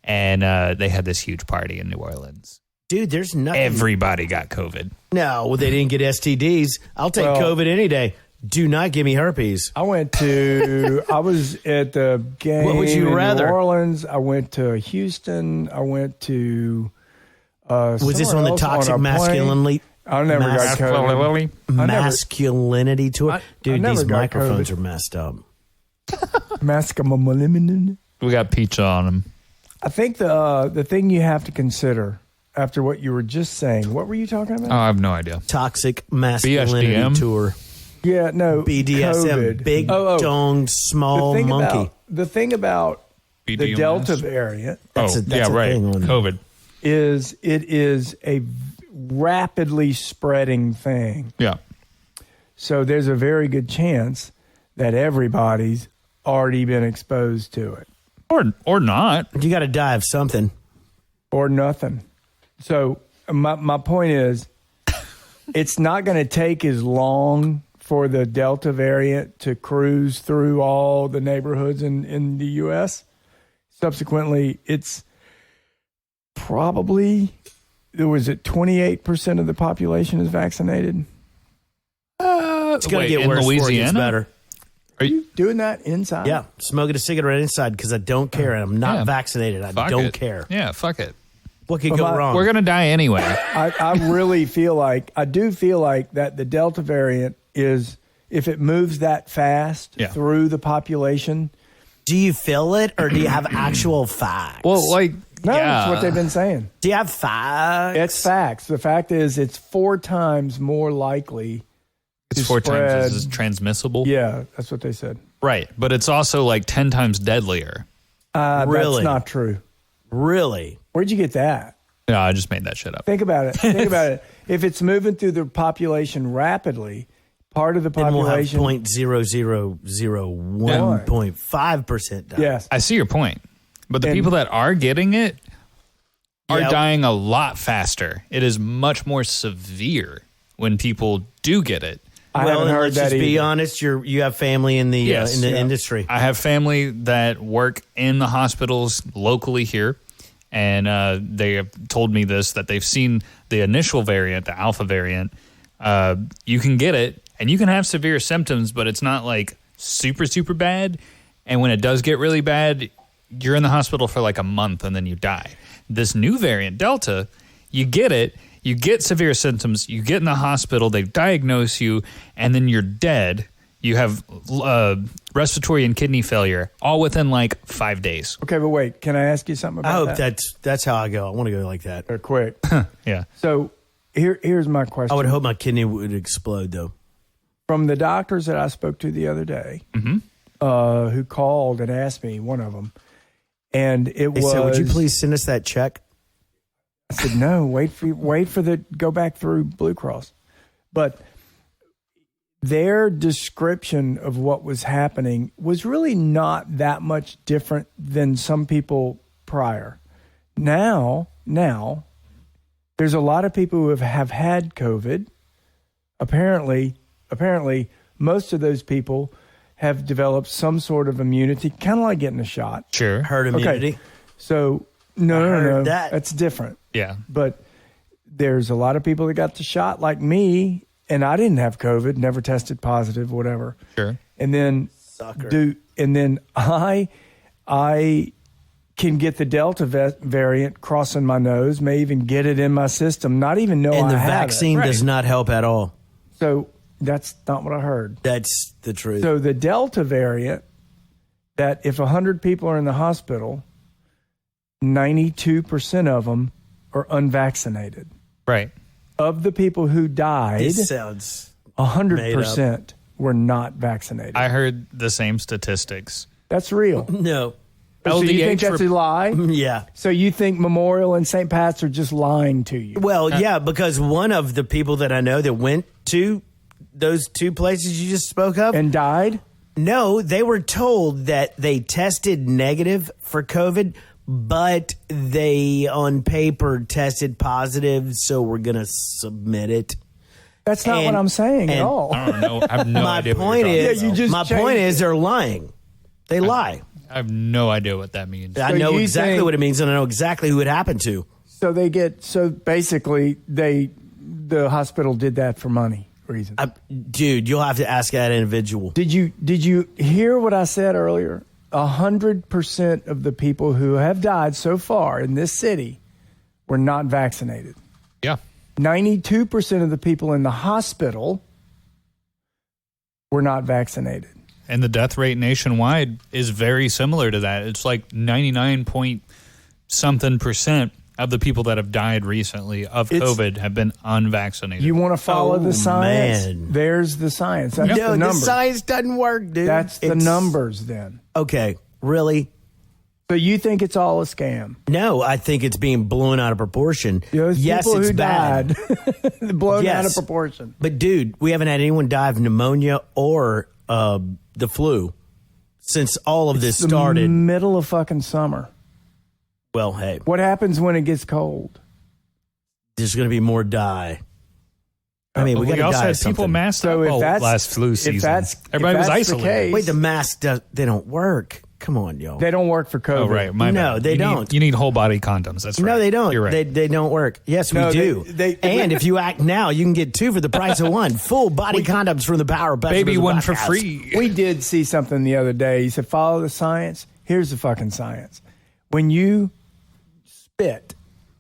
And they had this huge party in New Orleans.
Dude, there's nothing.
Everybody got COVID.
No, well, they didn't get STDs. I'll take COVID any day. Do not give me herpes.
I was at the game
What would you
in
rather?
New Orleans. I went to Houston. I went to
Was this on the toxic masculinity?
I never got COVID.
Masculinity tour?
I
Dude,
never
these
got
microphones
COVID.
are messed up.
Masculinity.
We got pizza on them.
I think the thing you have to consider after what you were just saying, what were you talking about?
Oh, I have no idea.
Toxic masculinity
BSDM?
tour.
Yeah, no.
BDSM.
COVID.
Big dong, small monkey.
The thing about the
BDMS?
Delta variant
That's a
yeah, right.
thing on
COVID.
is it is a rapidly spreading thing.
Yeah.
So there's a very good chance that everybody's already been exposed to it.
Or not.
You got to die of something.
Or nothing. So my point is, it's not going to take as long for the Delta variant to cruise through all the neighborhoods in the U.S. Subsequently, it's probably, was it 28% of the population is vaccinated?
It's going to get worse before it gets better.
Are you doing that inside?
Yeah, smoking a cigarette inside because I don't care and I'm not vaccinated. I don't care.
Yeah, fuck it.
What could go wrong?
We're going to die anyway.
I really feel like, I do feel like that the Delta variant is, if it moves that fast through the population.
Do you feel it or do you have actual facts?
Well, like,
No, that's what they've been saying.
Do you have facts?
It's facts. The fact is it's 4 times more likely.
It's 4 times as transmissible.
Yeah, that's what they said.
Right. But it's also like 10 times deadlier.
Really?
That's not true.
Really?
Where'd you get that?
No, I just made that shit up.
Think about it. Think about it. If it's moving through the population rapidly, part of the population.
Then we'll have 0.00001.5% die.
Yes.
I see your point. But the people that are getting it are dying a lot faster. It is much more severe when people do get it.
I haven't heard
let's
that
just be
either.
honest. You have family in the industry.
I have family that work in the hospitals locally here, and they have told me this, that they've seen the initial variant, the alpha variant. You can get it, and you can have severe symptoms, but it's not like super, super bad. And when it does get really bad, you're in the hospital for like a month, and then you die. This new variant, Delta, you get it. You get severe symptoms, you get in the hospital, they diagnose you, and then you're dead. You have respiratory and kidney failure, all within like 5 days.
Okay, but wait. Can I ask you something about
I hope that's how I go. I want to go like that.
Or quick.
Yeah.
So here's my question.
I would hope my kidney would explode, though.
from the doctors that I spoke to the other day, who called and asked me, one of them, and it was.
said, would you please send us that check?
I said, no, wait for the go back through Blue Cross. But their description of what was happening was really not that much different than some people prior. Now, there's a lot of people who have had COVID. Apparently, most of those people have developed some sort of immunity, kind of like getting a shot.
Sure.
Herd immunity.
Okay. So, no.
that.
That's different.
Yeah.
But there's a lot of people that got the shot like me, and I didn't have COVID, never tested positive, whatever.
Sure.
And then I can get the Delta variant crossing my nose, may even get it in my system, not even know
And the
I have
vaccine
it.
does not help at all.
So that's not what I heard.
That's the truth.
So the Delta variant, that if 100 people are in the hospital, 92% of them are unvaccinated.
Right.
Of the people who died,
This sounds
100% were not vaccinated.
I heard the same statistics.
That's real.
no.
So you think that's a lie?
Yeah.
So you think Memorial and St. Pat's are just lying to you?
Well, yeah, because one of the people that I know that went to those two places you just spoke of,
And died?
no, they were told that they tested negative for COVID, but they on paper tested positive, so we're going to submit it.
That's not what I'm saying at all.
I don't know. I have no
My
idea. what
point
you're talking
is,
Yeah, you just
my
changed
point is
it.
they're lying. They lie.
I have no idea what that means.
I know
you
exactly
think-
what it means, and I know exactly who it happened to.
So basically the hospital did that for money reasons.
Dude, you'll have to ask that individual.
Did you hear what I said earlier? 100% of the people who have died so far in this city were not vaccinated.
Yeah.
92% of the people in the hospital were not vaccinated.
And the death rate nationwide is very similar to that. It's like 99 point something percent of the people that have died recently of COVID have been unvaccinated.
You want to follow
Oh,
the science?
man.
There's the science. That's
No,
the
the
numbers.
science doesn't work, dude.
That's the numbers then.
Okay, really?
So you think it's all a scam?
No, I think it's being blown out of proportion.
Those
Yes,
people
it's
who
bad.
died, blown out of
Yes.
proportion.
But, dude, we haven't had anyone die of pneumonia or the flu since all of this
The
started.
middle of fucking summer.
Well, hey,
What happens when it gets cold?
there's going to be more die. I mean, we got
we
to
also
die
had
of
people
something.
masked
So
up
if
all
that's-
last flu
if
season.
that's-
Everybody
if
was
that's the
isolated.
case-
Wait, the masks, they don't work. Come on, y'all.
They don't work for COVID.
Oh, right. My
No,
bad.
they
You
don't.
you need whole body condoms. That's right.
No, they don't.
You're right.
They don't work. Yes,
No,
we do. And if you act now, you can get two for the price of one. Full body condoms from the Power of
Baby
Pessimism
one for
podcast.
free.
We did see something the other day. He said, follow the science. Here's the fucking science. When you spit,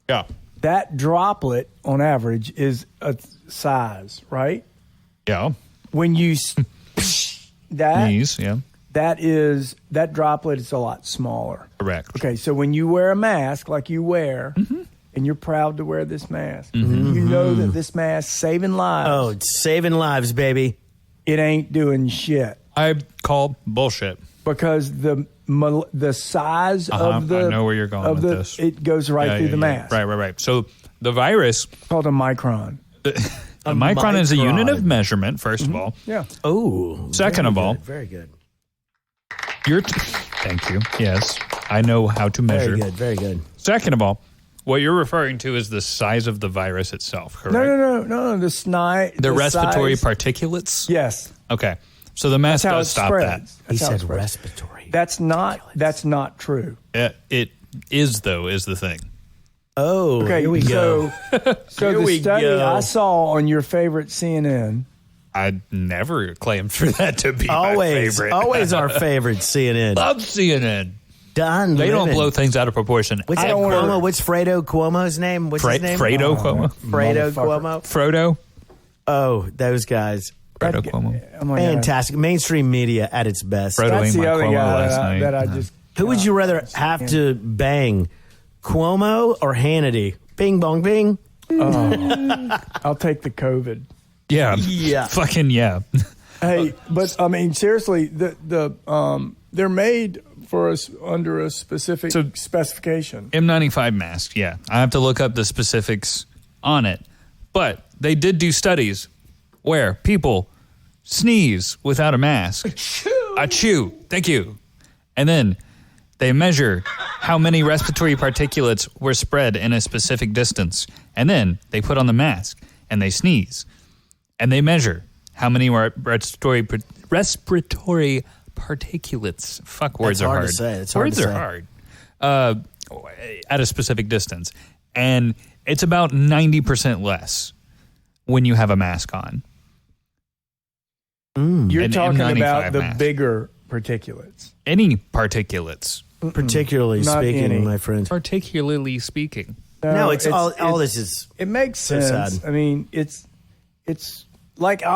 Yeah.
that droplet on average is a size, right?
Yeah.
When you that
Knees. Yeah.
that droplet is a lot smaller.
Correct.
Okay, so when you wear a mask like you wear, and you're proud to wear this mask, you know that this mask saving lives.
Oh, it's saving lives, baby.
It ain't doing shit
I call bullshit.
because the size of the
I know where you're going
of
with
the
this.
it goes right
Yeah,
through
yeah,
the
yeah.
mask.
Right. So the virus,
It's called a micron.
a micron is a unit of
micron.
measurement, first of all.
Yeah.
Oh,
Second of all,
very good.
Thank you. Yes, I know how to measure.
Very good. Very good.
Second of all, what you're referring to is the size of the virus itself, correct?
No. The snide.
The respiratory
size,
particulates?
Yes.
Okay. So the mask
That's how it
does stop
spreads.
He
That's how it
said
spreads.
respiratory.
That's not true.
that. It is, though, is the thing.
Oh,
Okay,
here we go.
So
Here
the
we
study
go.
I saw on your favorite CNN.
I never claimed for that to be my
Always,
favorite.
always our favorite CNN.
Love CNN.
Don
They don't
Lemon.
blow things out of proportion.
What's
I
that
don't wanna-
Cuomo? What's Fredo Cuomo's name? What's his name?
Fredo Cuomo?
Fredo
Motherfucker.
Cuomo.
Frodo?
Oh, those guys.
Fredo Cuomo.
Oh my God.
Fantastic. Mainstream media at its best.
Frodo
That's
ate
the
my
other
Cuomo
guy
last night.
that I just.
Who would you rather have to bang, Cuomo or Hannity? Bing bong bing.
I'll take the COVID.
Yeah.
Yeah.
Fucking yeah.
Hey, but I mean, seriously, they're made for us under a specific specification.
N95 mask, yeah. I have to look up the specifics on it. But they did do studies where people sneeze without a mask. Achoo. Thank you. And then they measure how many respiratory particulates were spread in a specific distance. And then they put on the mask and they sneeze. And they measure how many respiratory particulates. Fuck, words are hard.
To say. It's
words
hard to
are hard. At a specific distance. And it's about 90% less when you have a mask on.
You're talking about the
mask.
bigger particulates.
Any particulates.
Particularly
Not
speaking,
any.
my friend.
Particularly speaking.
No, it's all this is.
It makes
so
sense.
sad.
I mean, it's like then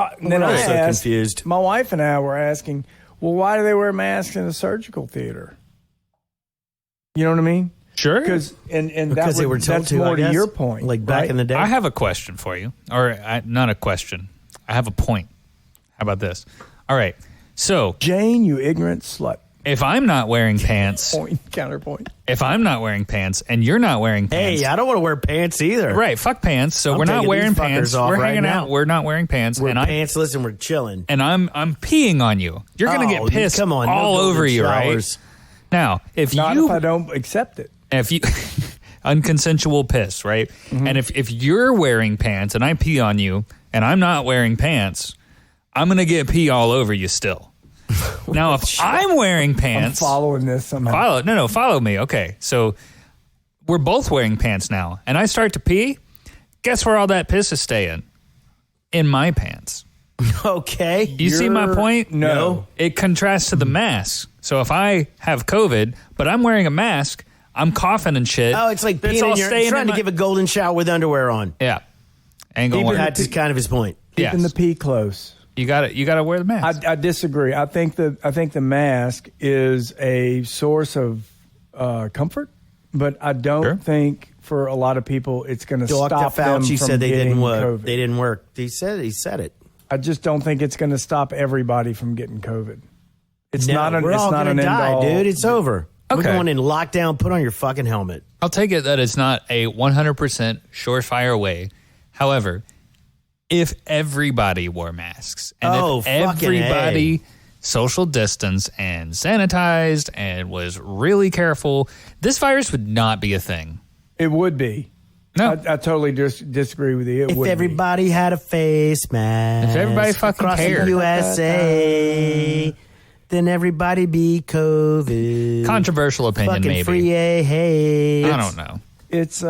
all
I
so
asked,
confused.
my wife and I were asking, well, why do they wear masks in a surgical theater? You know what I mean?
Sure.
Because
They were told
that's
to,
more
I
to
guess,
your point,
like back
right?
in the day.
I have a question for you. Not a question. I have a point. How about this? All right. So,
Jane, you ignorant slut.
if I'm not wearing pants,
Counterpoint.
if I'm not wearing pants and you're not wearing pants.
Hey, I don't want to wear pants either.
Right, fuck pants. So
I'm
we're not
taking
wearing
these fuckers
pants.
off
We're
right
hanging
now.
out. We're not wearing pants.
We're
and
pantsless and we're chilling.
I'm peeing on you. You're gonna get pissed
come on, no
all
golden
over you,
showers.
right? Now, if
Not
you
if I don't accept it.
if you unconsensual piss, right? And if you're wearing pants and I pee on you and I'm not wearing pants, I'm gonna get pee all over you still. Now, if I'm wearing
I'm
pants,
following this somehow.
follow me. Okay, so we're both wearing pants now, and I start to pee. Guess where all that piss is staying? In my pants.
Okay.
You see my point?
No.
It contrasts to the mask. So if I have COVID, but I'm wearing a mask, I'm coughing and shit.
Oh, it's like
That's
peeing
all
in your,
staying
trying
in
to
my-
give a golden shower with underwear on.
Yeah, ain't gonna work.
That's kind of his point.
Keeping the pee close.
You got to wear the mask.
I disagree. I think the mask is a source of comfort, but I don't think for a lot of people it's going to
Dr.
stop them
Fauci
from
said they
getting
didn't work.
COVID.
They didn't work. He said it.
I just don't think it's going to stop everybody from getting COVID. It's
No,
not an.
we're
It's
all
not
gonna
an end
die,
all.
dude. It's over. We're
Okay.
going in lockdown. Put on your fucking helmet.
I'll take it that it's not a 100% surefire way. However, if everybody wore masks and if
fucking
everybody social distanced and sanitized and was really careful, this virus would not be a thing.
It would be.
No.
I totally disagree with you. It
If
would
everybody had a face mask,
If everybody fucking
across
cared.
the USA, then everybody be COVID.
Controversial opinion,
fucking
maybe.
free hate.
I don't know.
It's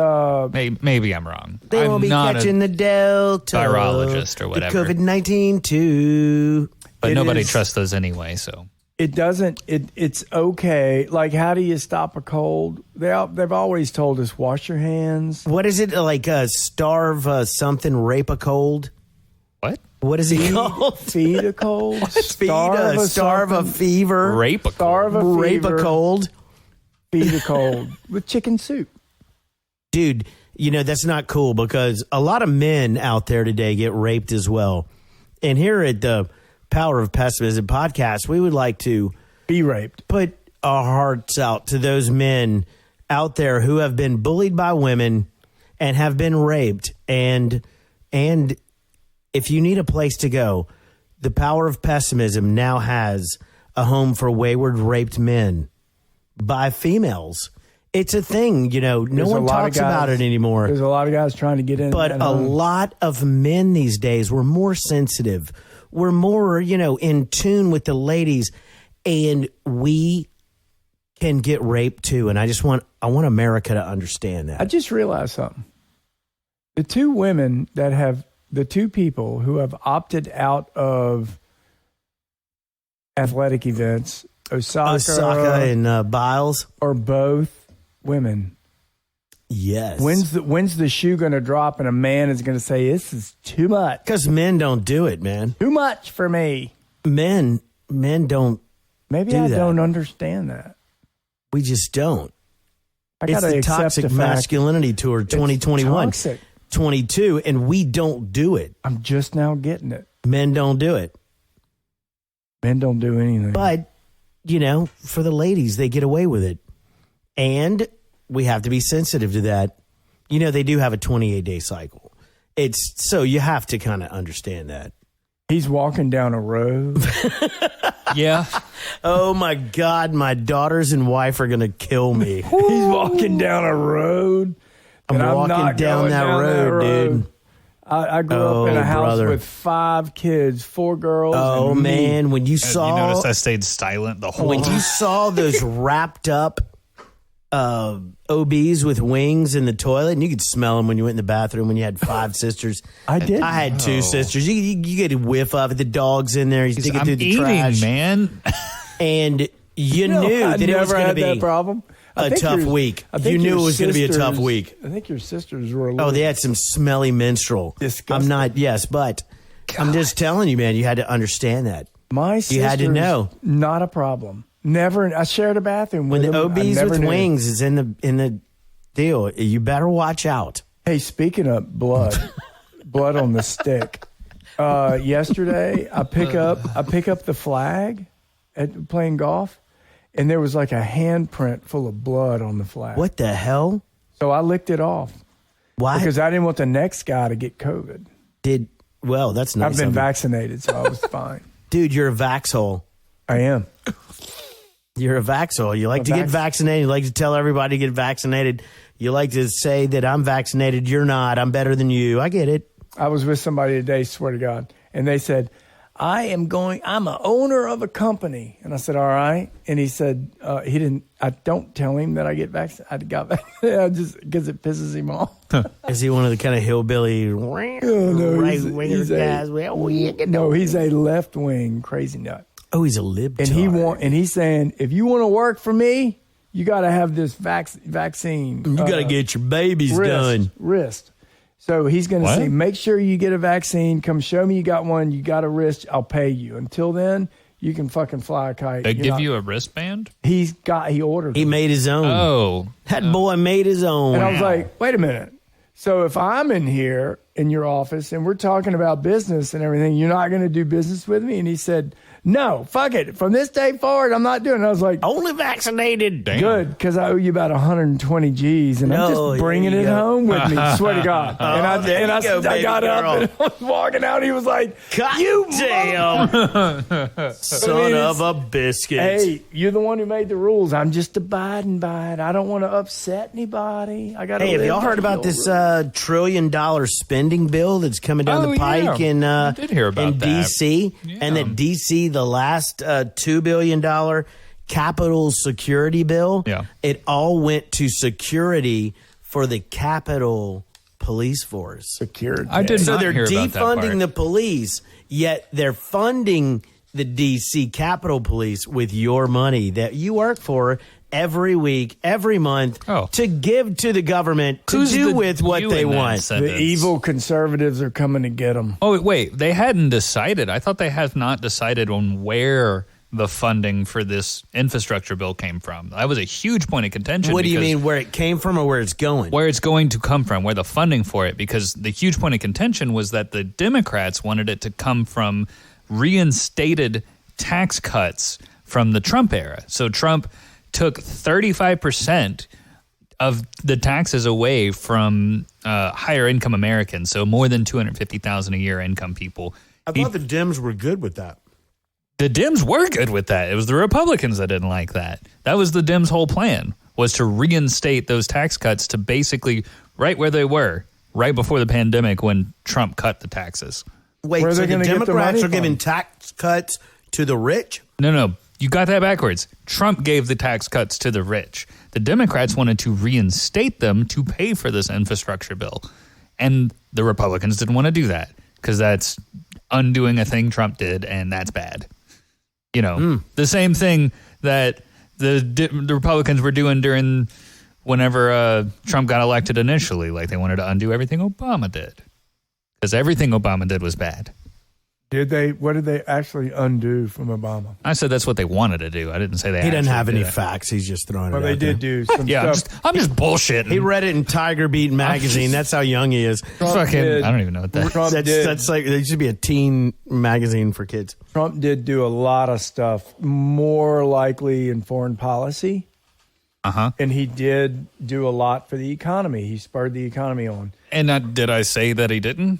Maybe I'm wrong.
They
I'm
won't be
not
catching the Delta,
virologist or whatever.
The COVID-19 too.
but
it
nobody
is-
trusts those anyway. So
It doesn't. It's okay. Like, how do you stop a cold? They've always told us wash your hands.
What is it like? Starve something, rape a cold.
what?
What is it called?
Feed a cold.
Starve a
something,
fever.
Rape a
Starve a fever.
Rape a cold.
Feed a cold with chicken soup.
Dude, you know, that's not cool because a lot of men out there today get raped as well. And here at the Power of Pessimism podcast, we would like to
Be raped.
put our hearts out to those men out there who have been bullied by women and have been raped. And if you need a place to go, the Power of Pessimism now has a home for wayward raped men by females. It's a thing, you know, no
There's a
one
lot of
talks about
guys-
it anymore.
There's a lot of guys trying to get in.
But
that
a
home.
lot of men these days, we're more sensitive. We're more, you know, in tune with the ladies, and we can get raped too. And I want America to understand
I
that.
just realized something. The two people who have opted out of athletic events,
Osaka and Biles.
are both women.
Yes.
When's the shoe going to drop and a man is going to say, this is too much.
Because men don't do it, man.
Too much for me.
Men don't.
Maybe
Do
I
that.
don't understand that.
We just don't.
I
It's
gotta
the
accept
Toxic
the fact
Masculinity Tour
it's
2021,
toxic.
22, and we don't do it.
I'm just now getting it.
Men don't do it.
Men don't do anything.
But, for the ladies, they get away with it. And we have to be sensitive to that. They do have a 28-day cycle. So you have to kind of understand that.
He's walking down a road.
Yeah.
Oh, my God. My daughters and wife are going to kill me.
He's walking down a road.
I'm walking down that road, dude.
I grew up in a house with 5 kids, 4 girls.
Oh,
and
man.
me.
When you
You noticed I stayed silent the whole
When
time.
you saw those wrapped up OBs with wings in the toilet, and you could smell them when you went in the bathroom when you had 5 sisters.
I did.
I had 2 sisters. You get a whiff of it. The dog's in there. He's digging
I'm
through the
eating,
trash.
man.
And you knew
I
that it was
never
going to
had
be
that problem.
a tough week. You knew it was going to be a tough week.
I think your sisters were a little...
Oh, they had some smelly menstrual.
Disgusting.
But I'm just telling you, man, you had to understand that.
My sisters,
You had to know.
Not a problem. Never. I shared a bathroom
When
with
the
them. I
OBs
never
with
knew.
wings is in the deal, you better watch out.
Hey, speaking of blood, blood on the stick. Yesterday, I pick up the flag at playing golf, and there was like a handprint full of blood on the flag.
What the hell?
So I licked it off.
Why?
Because I didn't want the next guy to get COVID.
That's nice.
I've been
of you.
vaccinated, so I was fine.
Dude, you're a vaxhole.
I am.
You're a vaxhole. You like to get vaccinated. You like to tell everybody to get vaccinated. You like to say that I'm vaccinated. You're not. I'm better than you. I get it.
I was with somebody today, swear to God, and they said, I'm an owner of a company. And I said, all right. And he said, I don't tell him that I get vaccinated. I got vaccinated just because it pisses him off.
Is he one of the kind of hillbilly right-winger guys?
No, he's a left-wing crazy nut.
Oh, he's a libtard.
And he's saying, if you want to work for me, you got to have this vaccine.
You got to get your babies done.
Wrist. So he's going to say, make sure you get a vaccine. Come show me you got one. You got a wrist. I'll pay you. Until then, you can fucking fly a kite.
They give you a wristband?
He ordered.
He made his own.
Oh.
That boy made his own.
And I was like, wait a minute. So if I'm in here in your office and we're talking about business and everything, you're not going to do business with me? And he said, no, fuck it. From this day forward, I'm not doing it. I was like,
only vaccinated.
Damn.
good, because I owe you about 120 G's, and I'm just bringing it home with me. Swear to God. And I got up and I was walking out. He was like,
God
"You
damn, son of a biscuit."
Hey, you're the one who made the rules. I'm just abiding by it. I don't want to upset anybody. I got.
Hey, have y'all heard about this $1 trillion spending bill that's coming down the pike
I did hear about
in D.C.
Yeah.
And that D.C. the last $2 billion Capitol security bill, it all went to security for the Capitol Police Force.
Security.
I did
So
not
they're
hear about that
defunding
part.
the police, yet they're funding the D.C. Capitol Police with your money that you work for every week, every month to give to the government to do with what they want.
The evil conservatives are coming to get them.
Oh, wait. They hadn't decided. I thought they have not decided on where the funding for this infrastructure bill came from. That was a huge point of contention.
What do you mean, where it came from or where it's going?
Where it's going to come from, where the funding for it, because the huge point of contention was that the Democrats wanted it to come from reinstated tax cuts from the Trump era. So Trump took 35% of the taxes away from higher income Americans, so more than $250,000 a year income people.
I thought the Dems were good with that.
The Dems were good with that. It was the Republicans that didn't like that. That was the Dems' whole plan, was to reinstate those tax cuts to basically right where they were, right before the pandemic when Trump cut the taxes.
Wait,
Where are
so
they
the
gonna get the
Democrats
money
are giving
from?
tax cuts to the rich?
No, you got that backwards. Trump gave the tax cuts to the rich. The Democrats wanted to reinstate them to pay for this infrastructure bill. And the Republicans didn't want to do that because that's undoing a thing Trump did, and that's bad. You know, the same thing that the Republicans were doing during whenever Trump got elected initially. Like they wanted to undo everything Obama did because everything Obama did was bad.
Did they? What did they actually undo from Obama?
I said that's what they wanted to do. I didn't say they.
He doesn't
actually
have
did
any
it.
facts. He's just throwing
Well,
it
they
out
did
there.
do some
Yeah,
stuff.
I'm just bullshitting.
He read it in Tiger Beat magazine. That's how young he is.
Fucking,
did.
I don't even know what that.
Trump did.
That's like there should be a teen magazine for kids.
Trump did do a lot of stuff, more likely in foreign policy. And he did do a lot for the economy. He spurred the economy on.
And did I say that he didn't?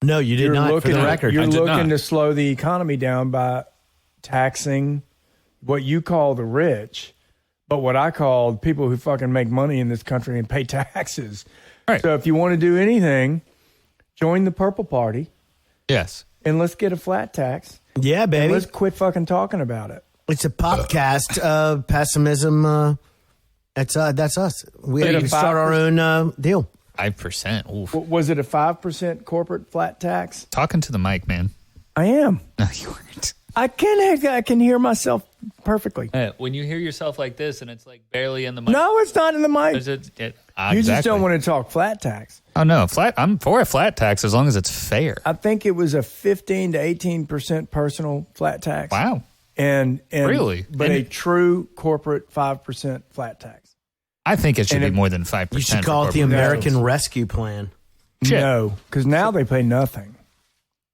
No, you did not. For the record,
You're
I did
looking
not.
to slow the economy down by taxing what you call the rich, but what I call people who fucking make money in this country and pay taxes.
Right.
So if you want to do anything, join the Purple Party
Yes.
and let's get a flat tax.
yeah,
And
baby.
let's quit fucking talking about it.
It's a podcast. Pessimism. That's us. We
Get a
can start our own deal.
5%. Oof.
Was it a 5% corporate flat tax?
Talking to the mic, man.
I am.
No, you weren't.
I can hear myself perfectly.
When you hear yourself like this and it's like barely in the mic.
No, it's not in the mic.
Is it,
You just don't want to talk flat tax.
Oh, no. I'm for a flat tax as long as it's fair.
I think it was a 15 to 18% personal flat tax.
Wow.
And
Really?
But
And
a true corporate 5% flat tax.
I think it should
And
be
it-
more than 5%.
You should call it the
for corporate-
American Rescue Plan.
Shit.
No, because now they pay nothing.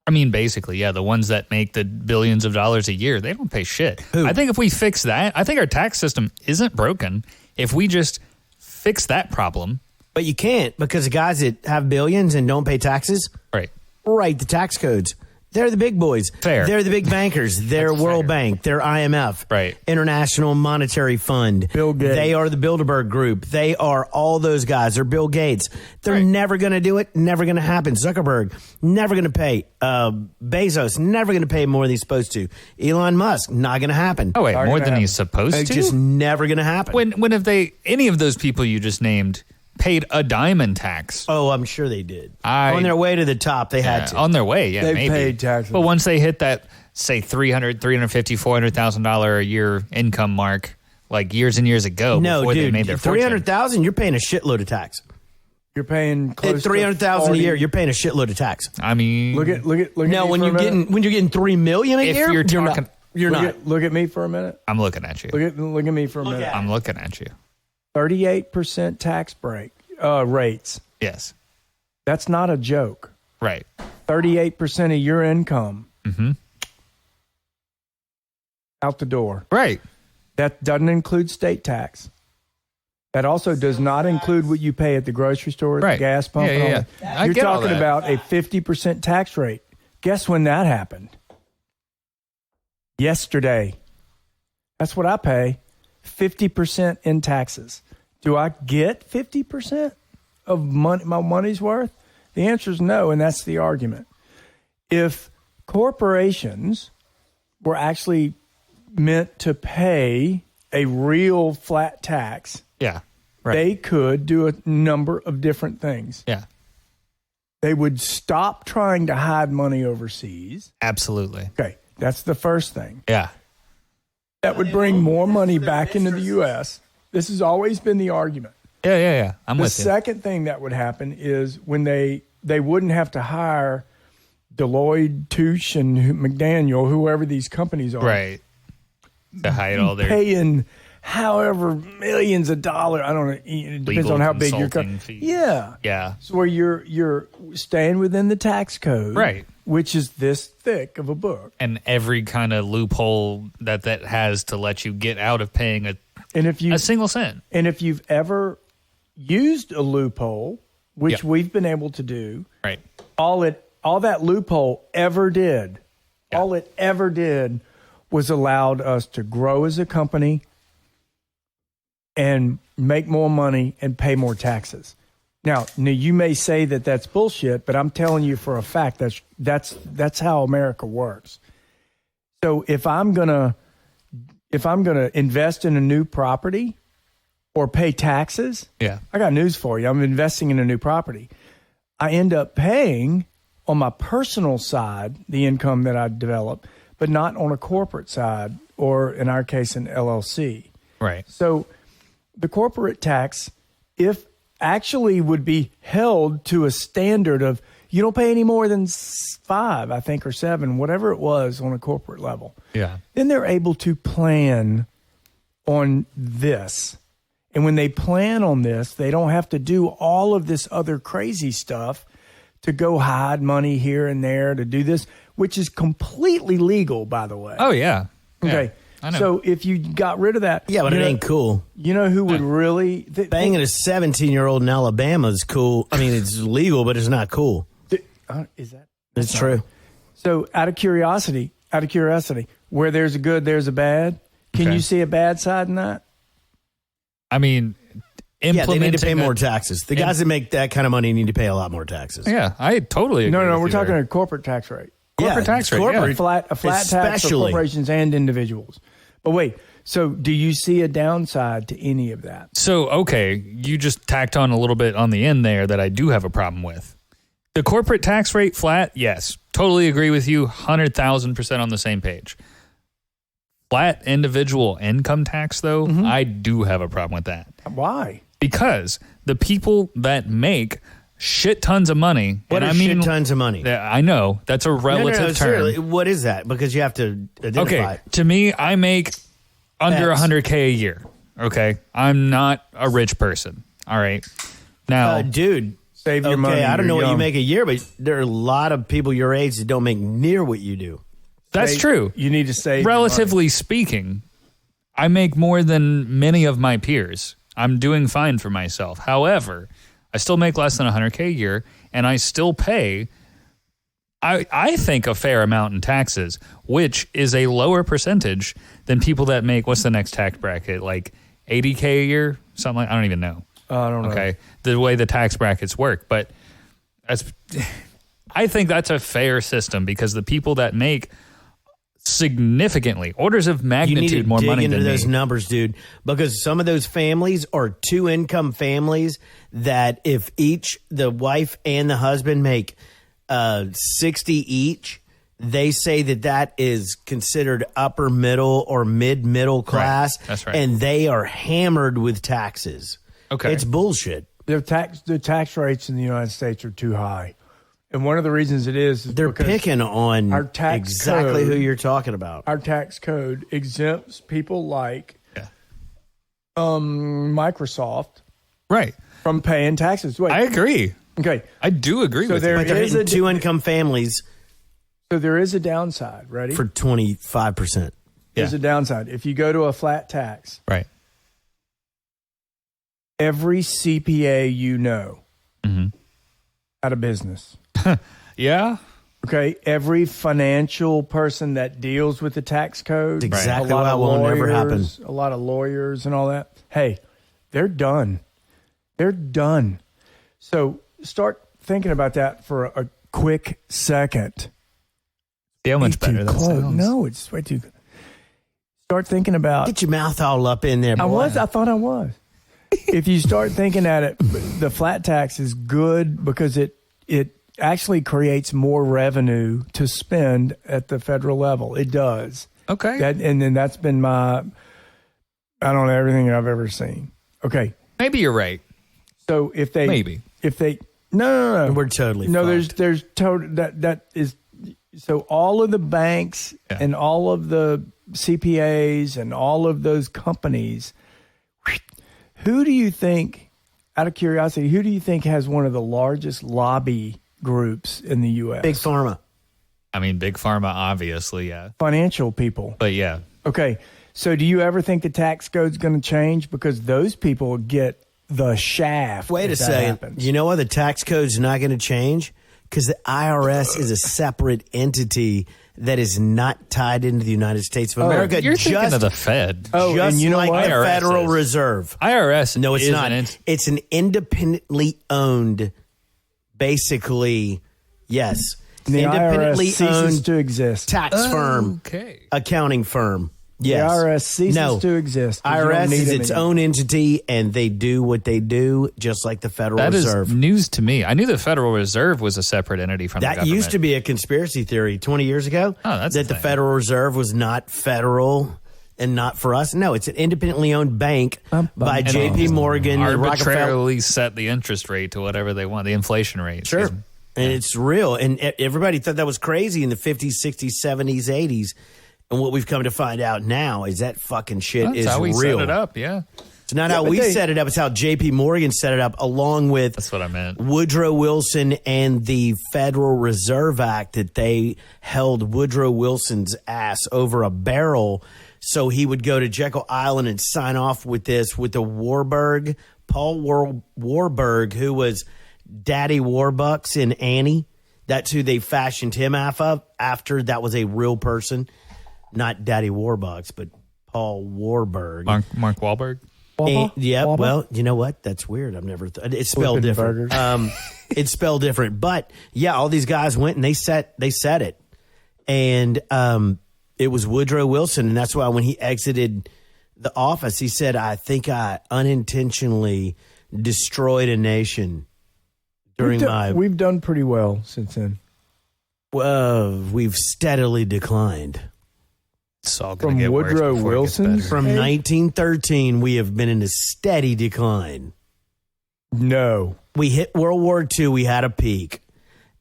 I mean, basically, yeah, the ones that make the billions of dollars a year, they don't pay shit.
Who?
I think if we fix that, I think our tax system isn't broken. If we just fix that problem,
But you can't because the guys that have billions and don't pay taxes
right?
write the tax codes. They're the big boys.
Fair.
They're the big bankers. They're
That's
World
fair.
Bank. They're IMF.
Right.
International Monetary Fund.
Bill Gates.
They are the Bilderberg Group. They are all those guys. They're Bill Gates. They're never going to do it. Never going to happen. Zuckerberg, never going to pay. Bezos, never going to pay more than he's supposed to. Elon Musk, not going to happen.
Oh wait,
Not
more
gonna
than
happen.
he's supposed
It's
to.
just never going to happen.
when have they? Any of those people you just named paid a diamond tax?
Oh, I'm sure they did.
I-
On their way to the top, they had to.
On their way, yeah,
They
maybe.
paid taxes.
But once they hit that, say $350,000, $400,000 a year income mark, like years and years ago,
No,
before they
dude,
made their fortune.
300,000. You're paying a shitload of tax.
You're paying close
At 300,000 a
40.
year, you're paying a shitload of tax.
I mean,
Look at
No,
me
when
for a
you're
minute.
getting 3 million a
If
year,
you're
you're
talking-
not. You're
look
not.
Look at me for a minute.
I'm looking at you.
Look at me for a minute.
at-
I'm looking at you.
38% tax break rates.
Yes,
That's not a joke.
right.
38% of your income out the door.
Right.
That doesn't include state tax. That also does not include what you pay at the grocery store, at
Right.
the gas pump.
Yeah,
and all
yeah,
that.
yeah. I
You're
get all
talking
that.
about a 50% tax rate. Guess when that happened? Yesterday. That's what I pay, 50% in taxes. Do I get 50% of money, my money's worth? The answer is no, and that's the argument. If corporations were actually meant to pay a real flat tax,
Yeah. Right.
they could do a number of different things.
yeah.
They would stop trying to hide money overseas.
Absolutely.
Okay, that's the first thing.
Yeah.
That would bring more money back into the U.S. This has always been the argument.
Yeah. I'm
The
with you.
second thing that would happen is when they wouldn't have to hire Deloitte, Touche, and McDaniel, whoever these companies are,
Right. To hide all their
paying however millions of dollars. I don't know. It depends
legal
on how big your
consulting
company.
fees.
Yeah.
Yeah.
So where you're staying within the tax code,
Right.
which is this thick of a book.
And every kind of loophole that has to let you get out of paying
And if you
a single cent.
and if you've ever used a loophole, which
Yeah.
we've been able to do,
Right.
all that loophole ever did,
Yeah.
all it ever did was allowed us to grow as a company and make more money and pay more taxes. Now you may say that that's bullshit, but I'm telling you for a fact that's how America works. So if I'm gonna invest in a new property or pay taxes,
Yeah.
I got news for you. I'm investing in a new property. I end up paying on my personal side the income that I develop, but not on a corporate side or, in our case, an LLC.
Right.
So the corporate tax, if actually would be held to a standard of You don't pay any more than 5, I think, or 7, whatever it was on a corporate level.
Yeah.
Then they're able to plan on this. And when they plan on this, they don't have to do all of this other crazy stuff to go hide money here and there to do this, which is completely legal, by the way.
Oh, yeah.
Okay.
I know.
So if you got rid of that.
Yeah, but it ain't cool.
You know who would really.
Banging a 17-year-old in Alabama is cool. I mean, it's legal, but it's not cool.
Is that?
It's true.
So out of curiosity, where there's a good, there's a bad. Can you see a bad side in that?
I mean,
Yeah, they need to pay
implementing
more taxes. The guys that make that kind of money need to pay a lot more taxes.
Yeah, I totally agree.
No,
with
we're
you
talking
there.
a corporate tax rate.
Corporate tax rate, yeah.
A flat tax for
Especially.
corporations and individuals. But wait, so do you see a downside to any of that?
So, okay, you just tacked on a little bit on the end there that I do have a problem with. The corporate tax rate flat, yes, totally agree with you, 100,000% on the same page. Flat individual income tax, though, I do have a problem with that.
Why?
Because the people that make shit tons of money,
What
and
is
I mean
shit tons of money?
I know that's a relative term.
Seriously, what is that? Because you have to identify
Okay,
it.
to me, I make under
That's-
100K a year. Okay, I'm not a rich person. All right, now,
Dude,
Save your money.
I don't know
you're
what you
young.
make a year, but there are a lot of people your age that don't make near what you do.
that's true.
You need to save your
Relatively speaking, I make more than many of my peers. I'm doing fine for myself. However, I still make less than 100K a year, and I still pay, I think, a fair amount in taxes, which is a lower percentage than people that make, what's the next tax bracket, like 80K a year? Something like, I don't even know.
I don't know.
Okay, the way the tax brackets work. But I think that's a fair system because the people that make significantly, orders of
You need
magnitude
to
more
dig
money
into
than
those
me.
numbers, dude, because some of those families are 2-income families that if each, the wife and the husband make 60 each, they say that is considered upper middle or mid-middle class.
That's right.
And they are hammered with taxes.
Okay.
It's bullshit.
The tax rates in the United States are too high. And one of the reasons it is
They're
because
picking on
our tax
exactly
code-
who you're talking about.
our tax code exempts people like Microsoft
Right.
from paying taxes. Wait,
I agree.
okay.
I do agree
So
with
there
you.
But they're
is
hitting
a-
2-income families
So there is a downside. Ready?
for 25%.
There's a downside. If you go to a flat tax,
Right.
every CPA you know out of business.
Yeah.
Okay, every financial person that deals with the tax code,
Exactly
a lot
what
of
will never
lawyers,
happen.
a lot of lawyers and all that. Hey, they're done. They're done. So start thinking about that for a quick second.
See how much
Way too
better that
close.
sounds.
No, it's way too. Start thinking about.
Get your mouth all up in there, boy.
I thought I was. If you start thinking at it, the flat tax is good because it actually creates more revenue to spend at the federal level. It does.
Okay.
And then that's been I don't know, everything I've ever seen. Okay.
Maybe you're right.
So if they no.
We're totally
no.
fucked.
There's total that is. So all of the banks and all of the CPAs and all of those companies, who do you think, out of curiosity, who do you think has one of the largest lobby groups in the U.S.?
Big Pharma.
I mean, Big Pharma, obviously, yeah.
Financial people.
But yeah.
Okay. So do you ever think the tax code's going to change? Because those people get the shaft.
Wait a
if that
second.
happens.
You know why the tax code's not going to change? Because the IRS is a separate entity that is not tied into the United States of America.
You're thinking
just
of the Fed.
Oh,
just
and you know
like
what?
the
IRS
Federal
is.
Reserve.
IRS.
No, it's
is
not. It's an independently owned, basically, yes,
The
independently
IRS ceases
owned
to exist.
tax firm,
Okay.
accounting firm. Yes.
The IRS ceases
No.
to exist. 'cause you don't
IRS
need
is
them
its
anymore.
own entity, and they do what they do, just like the Federal
That is
Reserve.
news to me. I knew the Federal Reserve was a separate entity from the
That
government.
used to be a conspiracy theory 20 years ago.
Oh, that's
that
a
the
thing.
Federal Reserve was not federal and not for us. No, it's an independently owned bank by
And
J.P.
they
Morgan, the Rockefeller.
arbitrarily set the interest rate to whatever they want, the inflation rate.
Sure.
Excuse me.
And it's real. And everybody thought that was crazy in the 50s, 60s, 70s, 80s. And what we've come to find out now is that fucking shit is
how we
real.
set it up, yeah.
It's not how we set it up. It's how J.P. Morgan set it up, along with
That's what I meant.
Woodrow Wilson and the Federal Reserve Act, that they held Woodrow Wilson's ass over a barrel so he would go to Jekyll Island and sign off with this, with the Warburg, Paul Warburg, who was Daddy Warbucks in Annie. That's who they fashioned him off of after that was a real person. Not Daddy Warbucks, but Paul Warburg.
Mark Wahlberg?
Yeah,
Wabba?
well, you know what? That's weird. I've never it's spelled different. It's spelled different. But yeah, all these guys went and they set it. And it was Woodrow Wilson, and that's why when he exited the office, he said, "I think I unintentionally destroyed a nation during
We've done pretty well since then.
We've steadily declined.
It's all gonna
From
get worse
Woodrow
before it gets
Wilson?
better.
From 1913, we have been in a steady decline.
No.
We hit World War II. We had a peak.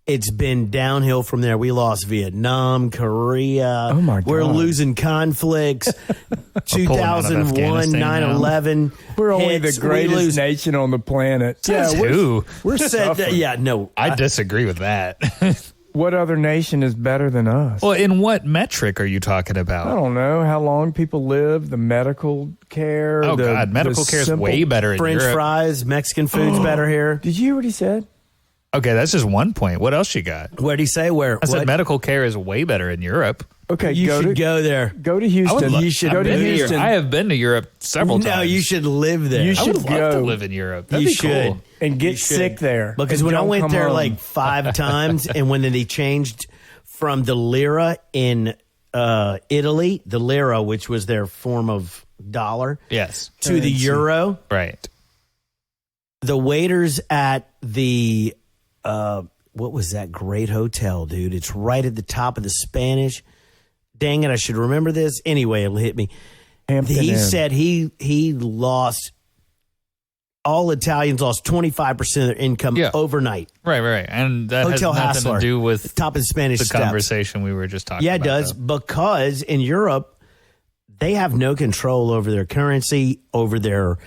It's been downhill from there. We lost Vietnam, Korea.
Oh, my God.
We're losing conflicts.
pulling out of
2001,
Afghanistan
9/11.
We're only
hits.
the
We
greatest
lose.
nation on the planet.
Says who?
We're
Said that,
suffering.
yeah, no.
I disagree with that.
What other nation is better than us?
Well, in what metric are you talking
I
about?
don't know how long people live, the medical care.
Oh,
the,
God. Medical
the
care is
simple-
way better in
French
Europe.
fries, Mexican food's better here.
Did you hear what he said?
Okay, that's just one point. What else you got?
Where'd he say? Where?
I said
what?
medical care is way better in Europe.
Okay,
You should
to,
go there.
go to Houston.
You should
go to
Been to
Houston.
Europe. I have been to Europe several times.
No, you should live there.
You
I
should
would love to
go.
live in Europe. That'd
You
be
should.
cool.
and
You
get
should.
sick there.
Because
and
when I
don't
went
come
there
home.
like 5 times, and when they changed from the lira in Italy, the lira, which was their form of dollar,
Yes.
to the euro,
Right.
the waiters at the what was that great hotel, dude? It's right at the top of the Spanish. Dang it, I should remember this. Anyway, it'll hit me.
Hampton
He
Inn.
said he lost, all Italians lost 25% of their income
Yeah.
overnight.
Right. And that
Hotel
has nothing
Hassler,
to do with
top of the Spanish
the
Steps.
conversation we were just talking
Yeah,
about.
it does,
though.
because in Europe, they have no control over their currency, over their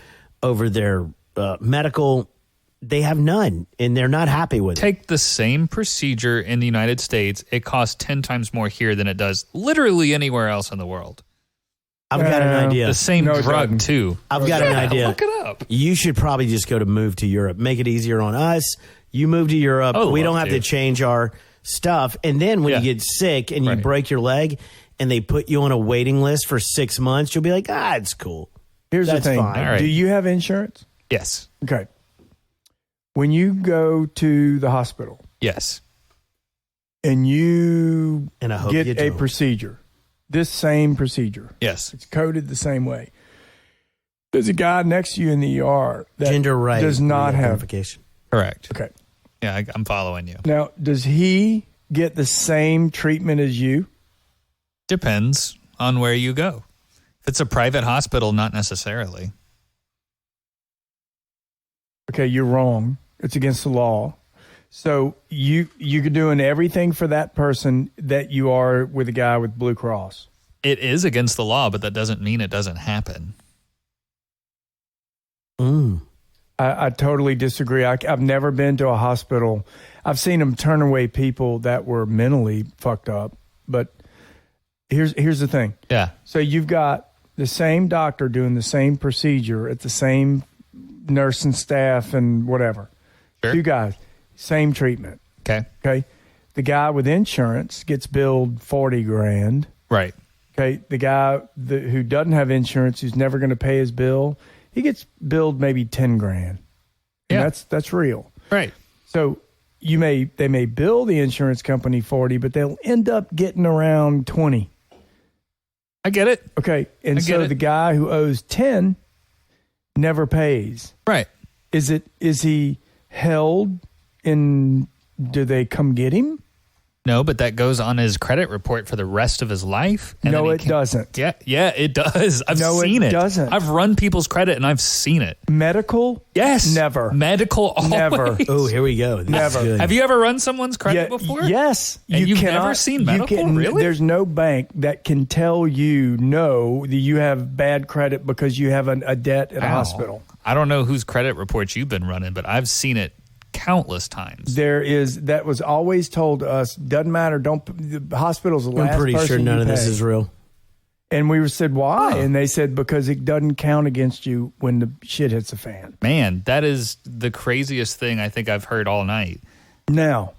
medical. They have none, and they're not happy with it.
Take the same procedure in the United States. It costs 10 times more here than it does literally anywhere else in the world.
I've got an idea.
The same
No, it
drug,
doesn't.
too.
I've got an idea.
Look it up.
You should probably just move to Europe. Make it easier on us. You move to Europe.
I would
We don't
love
have to
to.
change our stuff. And then when
Yeah.
you get sick and you
Right.
break your leg and they put you on a waiting list for 6 months, you'll be like, it's cool.
Here's
That's
the thing.
fine.
All right.
Do you have insurance?
Yes.
Okay. When you go to the hospital
Yes.
and you
And I hope
get
you
a
do.
procedure, this same procedure,
Yes.
it's coded the same way. There's a guy next to you in the ER that
Gender right
does not have.
identification.
Correct.
Okay.
Yeah, I'm following you.
Now, does he get the same treatment as you?
Depends on where you go. If it's a private hospital, not necessarily.
Okay, you're wrong. It's against the law. So you're doing everything for that person that you are with a guy with Blue Cross.
It is against the law, but that doesn't mean it doesn't happen.
I totally disagree. I've never been to a hospital. I've seen them turn away people that were mentally fucked up. But here's the thing.
Yeah.
So you've got the same doctor doing the same procedure at the same nurse and staff and whatever.
Sure.
Two guys, same treatment.
Okay.
Okay. The guy with insurance gets billed 40 grand.
Right.
Okay. The guy who doesn't have insurance, who's never going to pay his bill, he gets billed maybe 10 grand. And
Yeah.
that's real.
Right.
So they may bill the insurance company 40, but they'll end up getting around 20.
I get it.
Okay. And
I get
so
it.
the guy who owes 10 never pays.
Right.
Is he held in, do they come get him?
No, but that goes on his credit report for the rest of his life. And
No,
then he
it doesn't.
Yeah, it does. I've
No,
seen
it
it.
doesn't.
I've run people's credit and I've seen it.
Medical?
Yes.
Never.
Medical always.
Never.
Oh, here we go. This is
Never.
good.
Have you ever run someone's credit before?
Yes.
And you've never seen medical? Really?
There's no bank that can tell you no, that you have bad credit because you have a debt at a hospital.
I don't know whose credit reports you've been running, but I've seen it countless times.
That was always told to us, doesn't matter, the hospital's the last
I'm pretty
person
sure none
you
of this
pay.
is real.
And we said, why?
Oh.
And they said, because it doesn't count against you when the shit hits the fan.
Man, that is the craziest thing I think I've heard all night.
Now,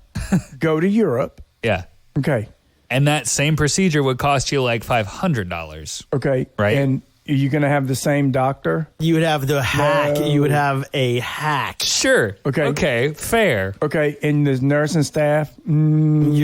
go to Europe.
Yeah.
Okay.
And that same procedure would cost you like $500.
Okay.
Right.
And are you going to have the same doctor?
You would have the hack.
No.
You would have a hack.
Sure.
Okay.
Okay. Fair.
Okay. And the nursing staff?
You're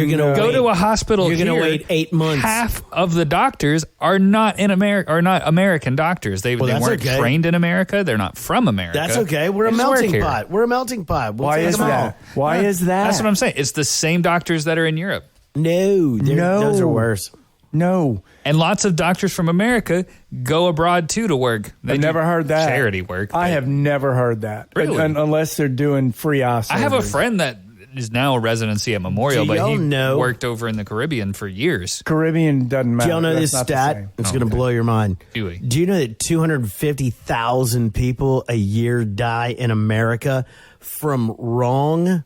going to
Go to a hospital.
You're going to
here,
wait 8 months.
Half of the doctors are not in America. Are not American doctors. They
that's
weren't
okay.
trained in America. They're not from America.
That's okay. We're a
They just work
melting
here.
pot. We're a melting pot. We'll
Why
take
is
them
that?
all.
Why is that?
That's what I'm saying. It's the same doctors that are in Europe.
No,
No.
those are worse.
No.
And lots of doctors from America go abroad too to work. They
I've
do
never heard that.
charity work.
I
but
have never heard that.
Really?
Unless they're doing free eye
I have a
surgery.
friend that is now a residency at Memorial,
Do
but
y'all
he
know-
worked over in the Caribbean for years.
Caribbean doesn't matter.
Do y'all know
That's
this
not the
stat?
same.
It's going to blow your mind.
Do we?
Do you know that 250,000 people a year die in America from wrong,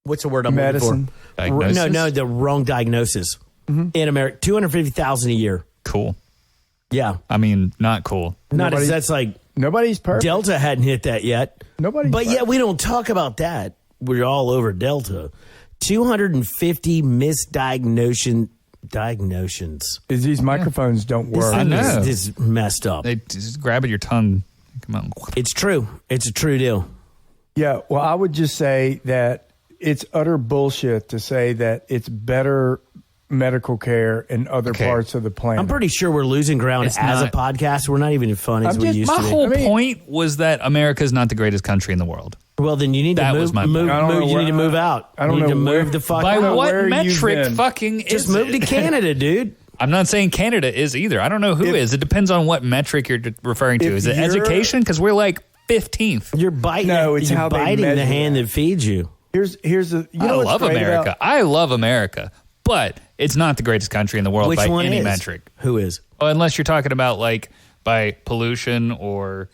what's the word I'm
Medicine.
looking for?
Diagnosis?
No, the wrong diagnosis. In America, 250,000 a year.
Cool.
Yeah.
I mean, not cool.
Nobody-
That's like
Nobody's perfect.
Delta hadn't hit that yet.
Nobody's
But
perfect.
yet we don't talk about that. We're all over Delta. 250 diagnosis.
These microphones don't
This
work.
I
thing
know.
is messed up.
They just grab at your tongue. Come on.
It's true. It's a true deal.
Yeah, well, I would just say that it's utter bullshit to say that it's better medical care in other
Okay.
parts of the planet.
I'm pretty sure we're losing ground
It's
as a
not-
podcast. We're not even as fun as
I'm
we
just-
used
My
to be.
whole
I mean-
point was that America is not the greatest country in the world.
Well, then you need
That
to
was
move.
my
move,
point.
I don't know
move you
where-
need to move out.
I don't
you need
know
to
where-
move the fuck
By
don't know
out.
what
where you've
metric
been.
fucking
Just
is
move
it?
to Canada, dude.
I'm not saying Canada is either. I don't know who is. It depends on what metric you're referring to.
if
Is it
you're-
education? Because we're like 15th.
You're biting.
No, it's
you're
how they
biting the
measure
hand
that.
that feeds you.
Here's the you know
I
what's
love
great
America.
about-
I love America, but it's not the greatest country in the world
Which
by
one
any
is?
metric.
Who is?
Oh, unless you're talking about like by pollution or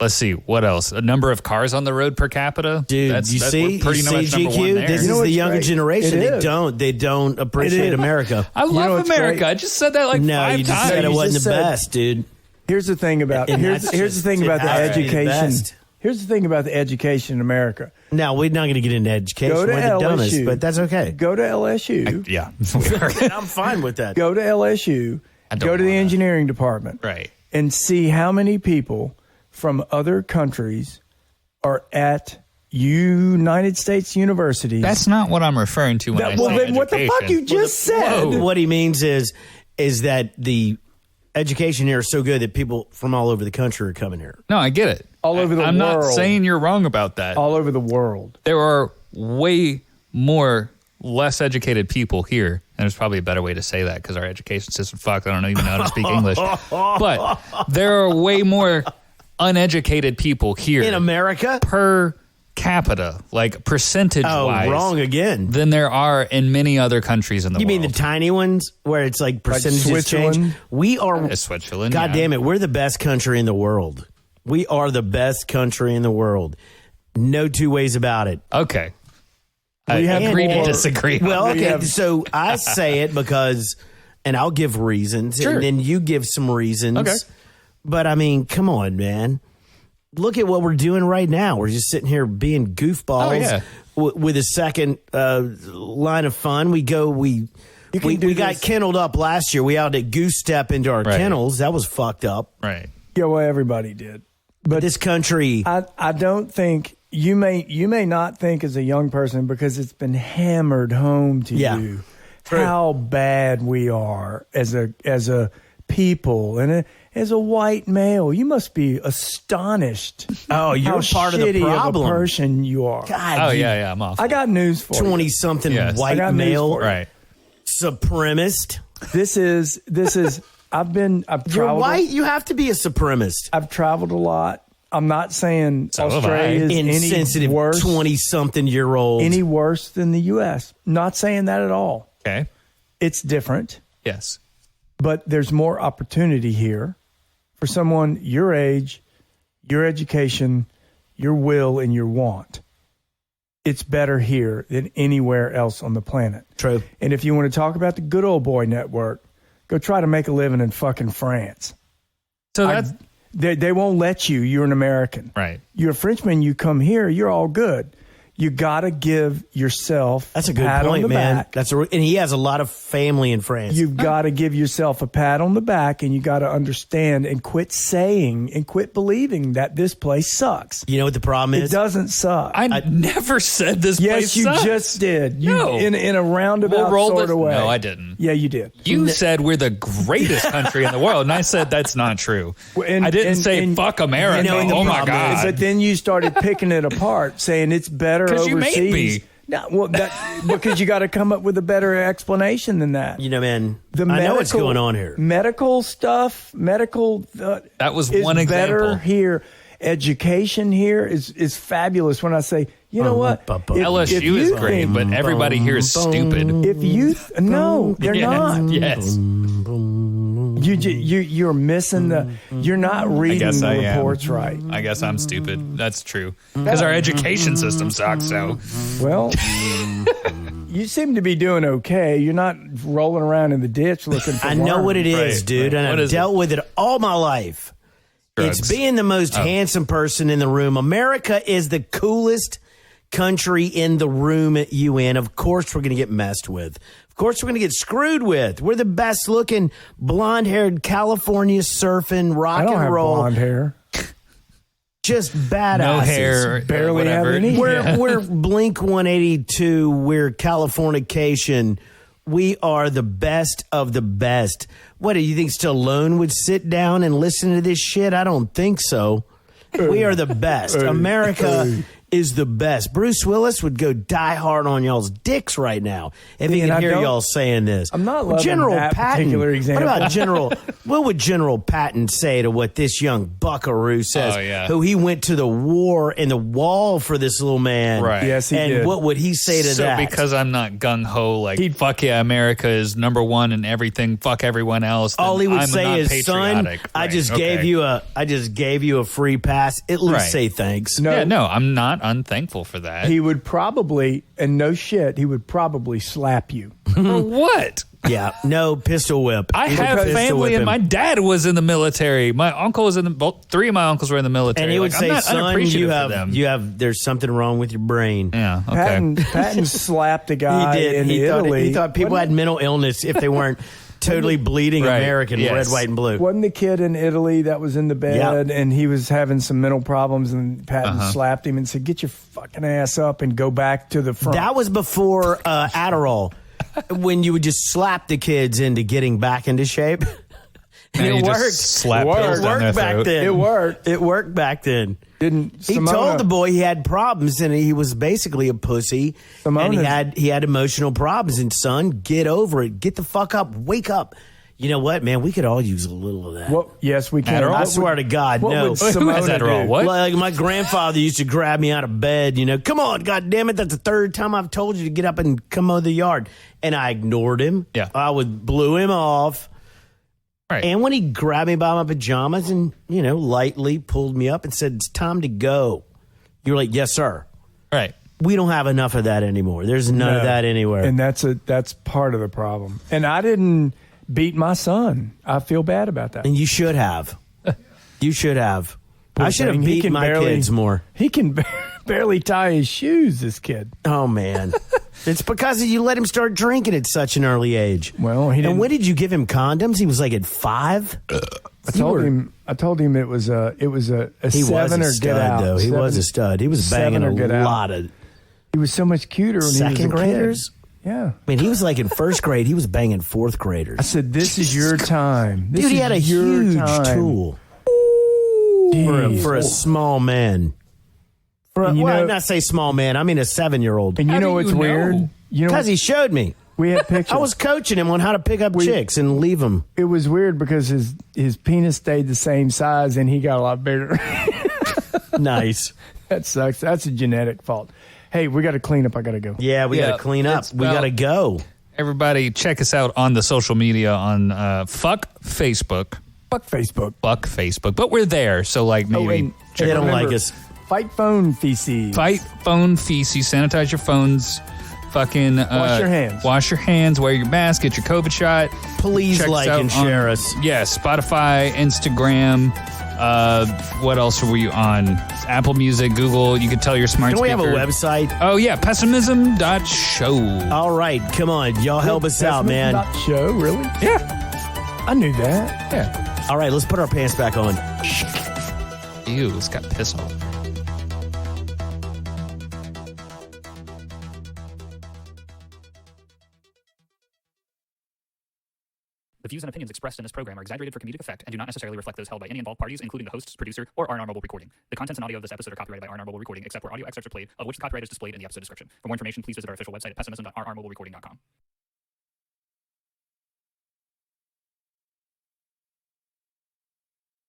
let's see what else. A number of cars on the road per capita.
Dude, you
we're
see,
pretty
you
much
see
number one
GQ.
there.
This
You know
is the
what's
younger
great?
generation.
It
They
is.
don't appreciate
is.
America.
I love
what's
America.
great?
I just said that like
No,
five
you just
times.
said it
you
wasn't the
just said-
best, dude.
Here's the thing about
And
here's
that's
here's the
just-
thing about
it
the
has to be the
education.
best.
Here's the thing about the education in America.
Now we're not going to get into education.
Go to
We're the dumbest,
LSU,
but that's okay.
Go to LSU.
Yeah.
I'm fine with that.
Go to LSU.
I don't
Go to the
wanna.
engineering department.
Right.
And see how many people from other countries are at United States universities.
That's not what I'm referring to when I
well,
say
then what the fuck you
education.
just said?
What he means is that the education here is so good that people from all over the country are coming here.
No, I get it.
All over the
I'm not
world.
saying you're wrong about that.
All over the world.
There are way more less educated people here. And there's probably a better way to say that because our education system fucked. I don't even know how to speak English. But there are way more uneducated people here
In America?
per capita, like percentage
Oh,
wise,
wrong again.
than there are in many other countries in the
You
world.
mean the tiny ones where it's like percentages
Switzerland?
change? We are,
Yeah, Switzerland,
God
yeah.
damn it, we're the best country in the world. We are the best country in the world. No two ways about it.
Okay. I
We have
agree to
more-
disagree.
Well,
We
okay,
have-
so I say it because, and I'll give reasons,
Sure.
and then you give some reasons.
Okay.
But I mean, come on, man. Look at what we're doing right now. We're just sitting here being goofballs
Oh, yeah.
with a second line of fun. We
can
we
do
got
this.
kenneled up last year. We had to goose step into our
Right.
kennels. That was fucked up.
Right.
Yeah, well, everybody did.
But this country,
I don't think you may not think as a young person because it's been hammered home to
Yeah.
you
True.
how bad we are as a people, and as a white male, you must be astonished.
Oh, you're
how
part of the
shitty
problem.
Of a person you are.
God,
Oh, yeah, I'm off.
I got news for you.
20-something
Yes.
I
white
got news
male
for you.
Right.
supremacist.
This is. I've
You're
traveled.
white. You have to be a supremacist.
I've traveled a lot. I'm not saying
So have
Australia is any
Insensitive
worse,
20-something-year-old.
any worse than the U.S. Not saying that at all.
Okay.
It's different,
Yes.
but there's more opportunity here for someone your age, your education, your will, and your want. It's better here than anywhere else on the planet.
True.
And if you want to talk about the good old boy network, go try to make a living in fucking France.
So that's
They won't let you. You're an American.
right.
You're a Frenchman. You come here, you're all good. You got to give yourself
That's a good
pat on
point,
the
man.
back.
And he has a lot of family in France.
You've got to give yourself a pat on the back, and you got to understand and quit saying and quit believing that this place sucks.
You know what the problem
It
is?
doesn't suck.
I never said this
Yes,
place
you
sucks.
just did. You,
No.
in a roundabout sort
this.
of way.
No, I didn't.
Yeah, you did.
You said we're the greatest country in the world, and I said that's not true.
And-
I didn't
and-
say
and-
fuck America.
You know what the
Oh my
problem is?
god!
But then you started picking it apart, saying it's better
'Cause
overseas.
you made me.
No, well, because you got to come up with a better explanation than that.
You know, man, I know what's going on here.
Medical stuff,
That was
is
one example.
better here. Education here is fabulous. When I say, you know what,
LSU
you
is great,
think-
but everybody here is stupid.
if you no, they're
Yes,
not.
Yes.
You're missing the. You're not reading
guess
the
I am.
reports right.
I guess I'm stupid. That's true. Because our education system sucks. So
Well, you seem to be doing okay. You're not rolling around in the ditch looking for
I know
worms.
what it is,
Right,
dude,
right.
and
What
I've
is it?
dealt with it all my life.
Drugs.
It's being the most handsome person in the room. America is the coolest country in the room at UN. Of course, we're going to get messed with. Of course, we're going to get screwed with. We're the best looking blonde-haired California surfing rock
I don't
and
have
roll.
blonde hair.
Just badasses.
no hair,
Barely have
whatever.
any.
We're Blink 182. We're Californication. We are the best of the best. What do you think? Stallone would sit down and listen to this shit? I don't think so. We are the best. America is the best. Bruce Willis would go die hard on y'all's dicks right now if he
And
could
I
hear
don't-
y'all saying this.
I'm not loving
General
that
Patton.
particular
What
example.
about General? What would General Patton say to what this young buckaroo says?
Oh, yeah.
Who he went to the war and the wall for this little man.
Right.
Yes, he
and
did.
what would he say to
So
that?
because I'm not gung ho, like fuck yeah, America is number one and everything. Fuck everyone else. then
all he would
I'm
say
not
is, "Son,
patriotic."
I
Right,
just
okay.
gave you a free pass. At least
Right.
say thanks."
No,
Yeah, no, I'm not unthankful for that.
he would probably, and no shit, he would probably slap you.
For what?
Yeah, no pistol whip.
I
He would
have
pistol
family,
whip
and
him.
my dad was in the military. My uncle was in the. Both three of my uncles were in the military.
And he would
Like,
say,
I'm not
"Son,
unappreciative
you
of them."
have. There's something wrong with your brain."
Yeah. Okay.
Patton slapped a
He
guy
did.
in
He
Italy.
thought people had mental illness if they weren't totally bleeding
Right.
American,
Yes.
red, white, and blue.
Wasn't the kid in Italy that was in the bed and he was having some mental problems and Patton slapped him and said, "Get your fucking ass up and go back to the front."
That was before Adderall, when you would just slap the kids into getting back into shape. And
And
it
you just
worked.
slap
It
pills
It
down their
worked back
throat.
then.
It worked.
It worked back then.
Didn't
He
Simona,
told the boy he had problems and he was basically a pussy. And
Simona's-
he had emotional problems. And son, get over it. Get the fuck up. Wake up. You know what, man? We could all use a little of that.
What? Yes, we can.
Adderall?
I
What
swear
would-
to God,
what
no.
would
Who has
Simona
Adderall?
do?
What?
Like my grandfather used to grab me out of bed, you know, come on, God damn it, that's the third time I've told you to get up and come mow the yard. And I ignored him.
Yeah.
I would blew him off.
Right.
And when he grabbed me by my pajamas and, you know, lightly pulled me up and said, "It's time to go," you're like, "Yes, sir."
Right.
We don't have enough of that anymore. There's none of
No.
that anywhere.
And that's part of the problem. And I didn't beat my son. I feel bad about that.
And you should have. You should have. I should have
He
beaten
can
my kids more.
He can barely tie his shoes, this kid.
Oh, man. It's because you let him start drinking at such an early age.
Well, he didn't.
And when did you give him condoms? He was like at 5?
I told him it was a
He was
seven
a
or
stud,
get out.
though. He was a stud. He was
seven
banging
or
a
get out.
lot of
He was so much cuter when
second
he was a
graders.
kid. Yeah.
I mean, he was like in first grade. He was banging fourth graders.
I said, this is your time. This
Dude, he
is
had a
your
huge
time.
tool for a small man.
And you know-
not say small man. I mean a 7-year-old.
And you
How
know
do
what's
you
weird?
know?
You know,
Because he showed me.
we had pictures.
I was coaching him on how to pick up chicks and leave them.
It was weird because his penis stayed the same size and he got a lot bigger.
Nice.
That sucks. That's a genetic fault. Hey, we got to clean up. I got to go.
Yeah, we got to clean up.
it's
We got to go.
Everybody, check us out on the social media on fuck Facebook.
Fuck Facebook.
Fuck Facebook. But we're there, so like maybe
and
They don't
remember,
like us.
Fight phone feces.
fight phone feces, sanitize your phones, fucking
Wash your hands.
Wash your hands, wear your mask, get your COVID shot.
Please
Check us
like
out
and
on-
share us.
Yeah, Spotify, Instagram. What else are we on? Apple Music, Google. You could tell your smart
Don't we have a
speaker.
website?
Oh yeah, pessimism.show.
All right, come on. Y'all help us out, man.
Not show, really?
Yeah.
I knew that.
Yeah.
All right, let's put our pants back on.
Ew, it's got piss all over.
The views and opinions expressed in this program are exaggerated for comedic effect and do not necessarily reflect those held by any involved parties, including the hosts, producer, or R&R Mobile Recording. The contents and audio of this episode are copyrighted by R&R Mobile Recording, except where audio excerpts are played, of which the copyright is displayed in the episode description. For more information, please visit our official website at pessimism.rrmobilerecording.com.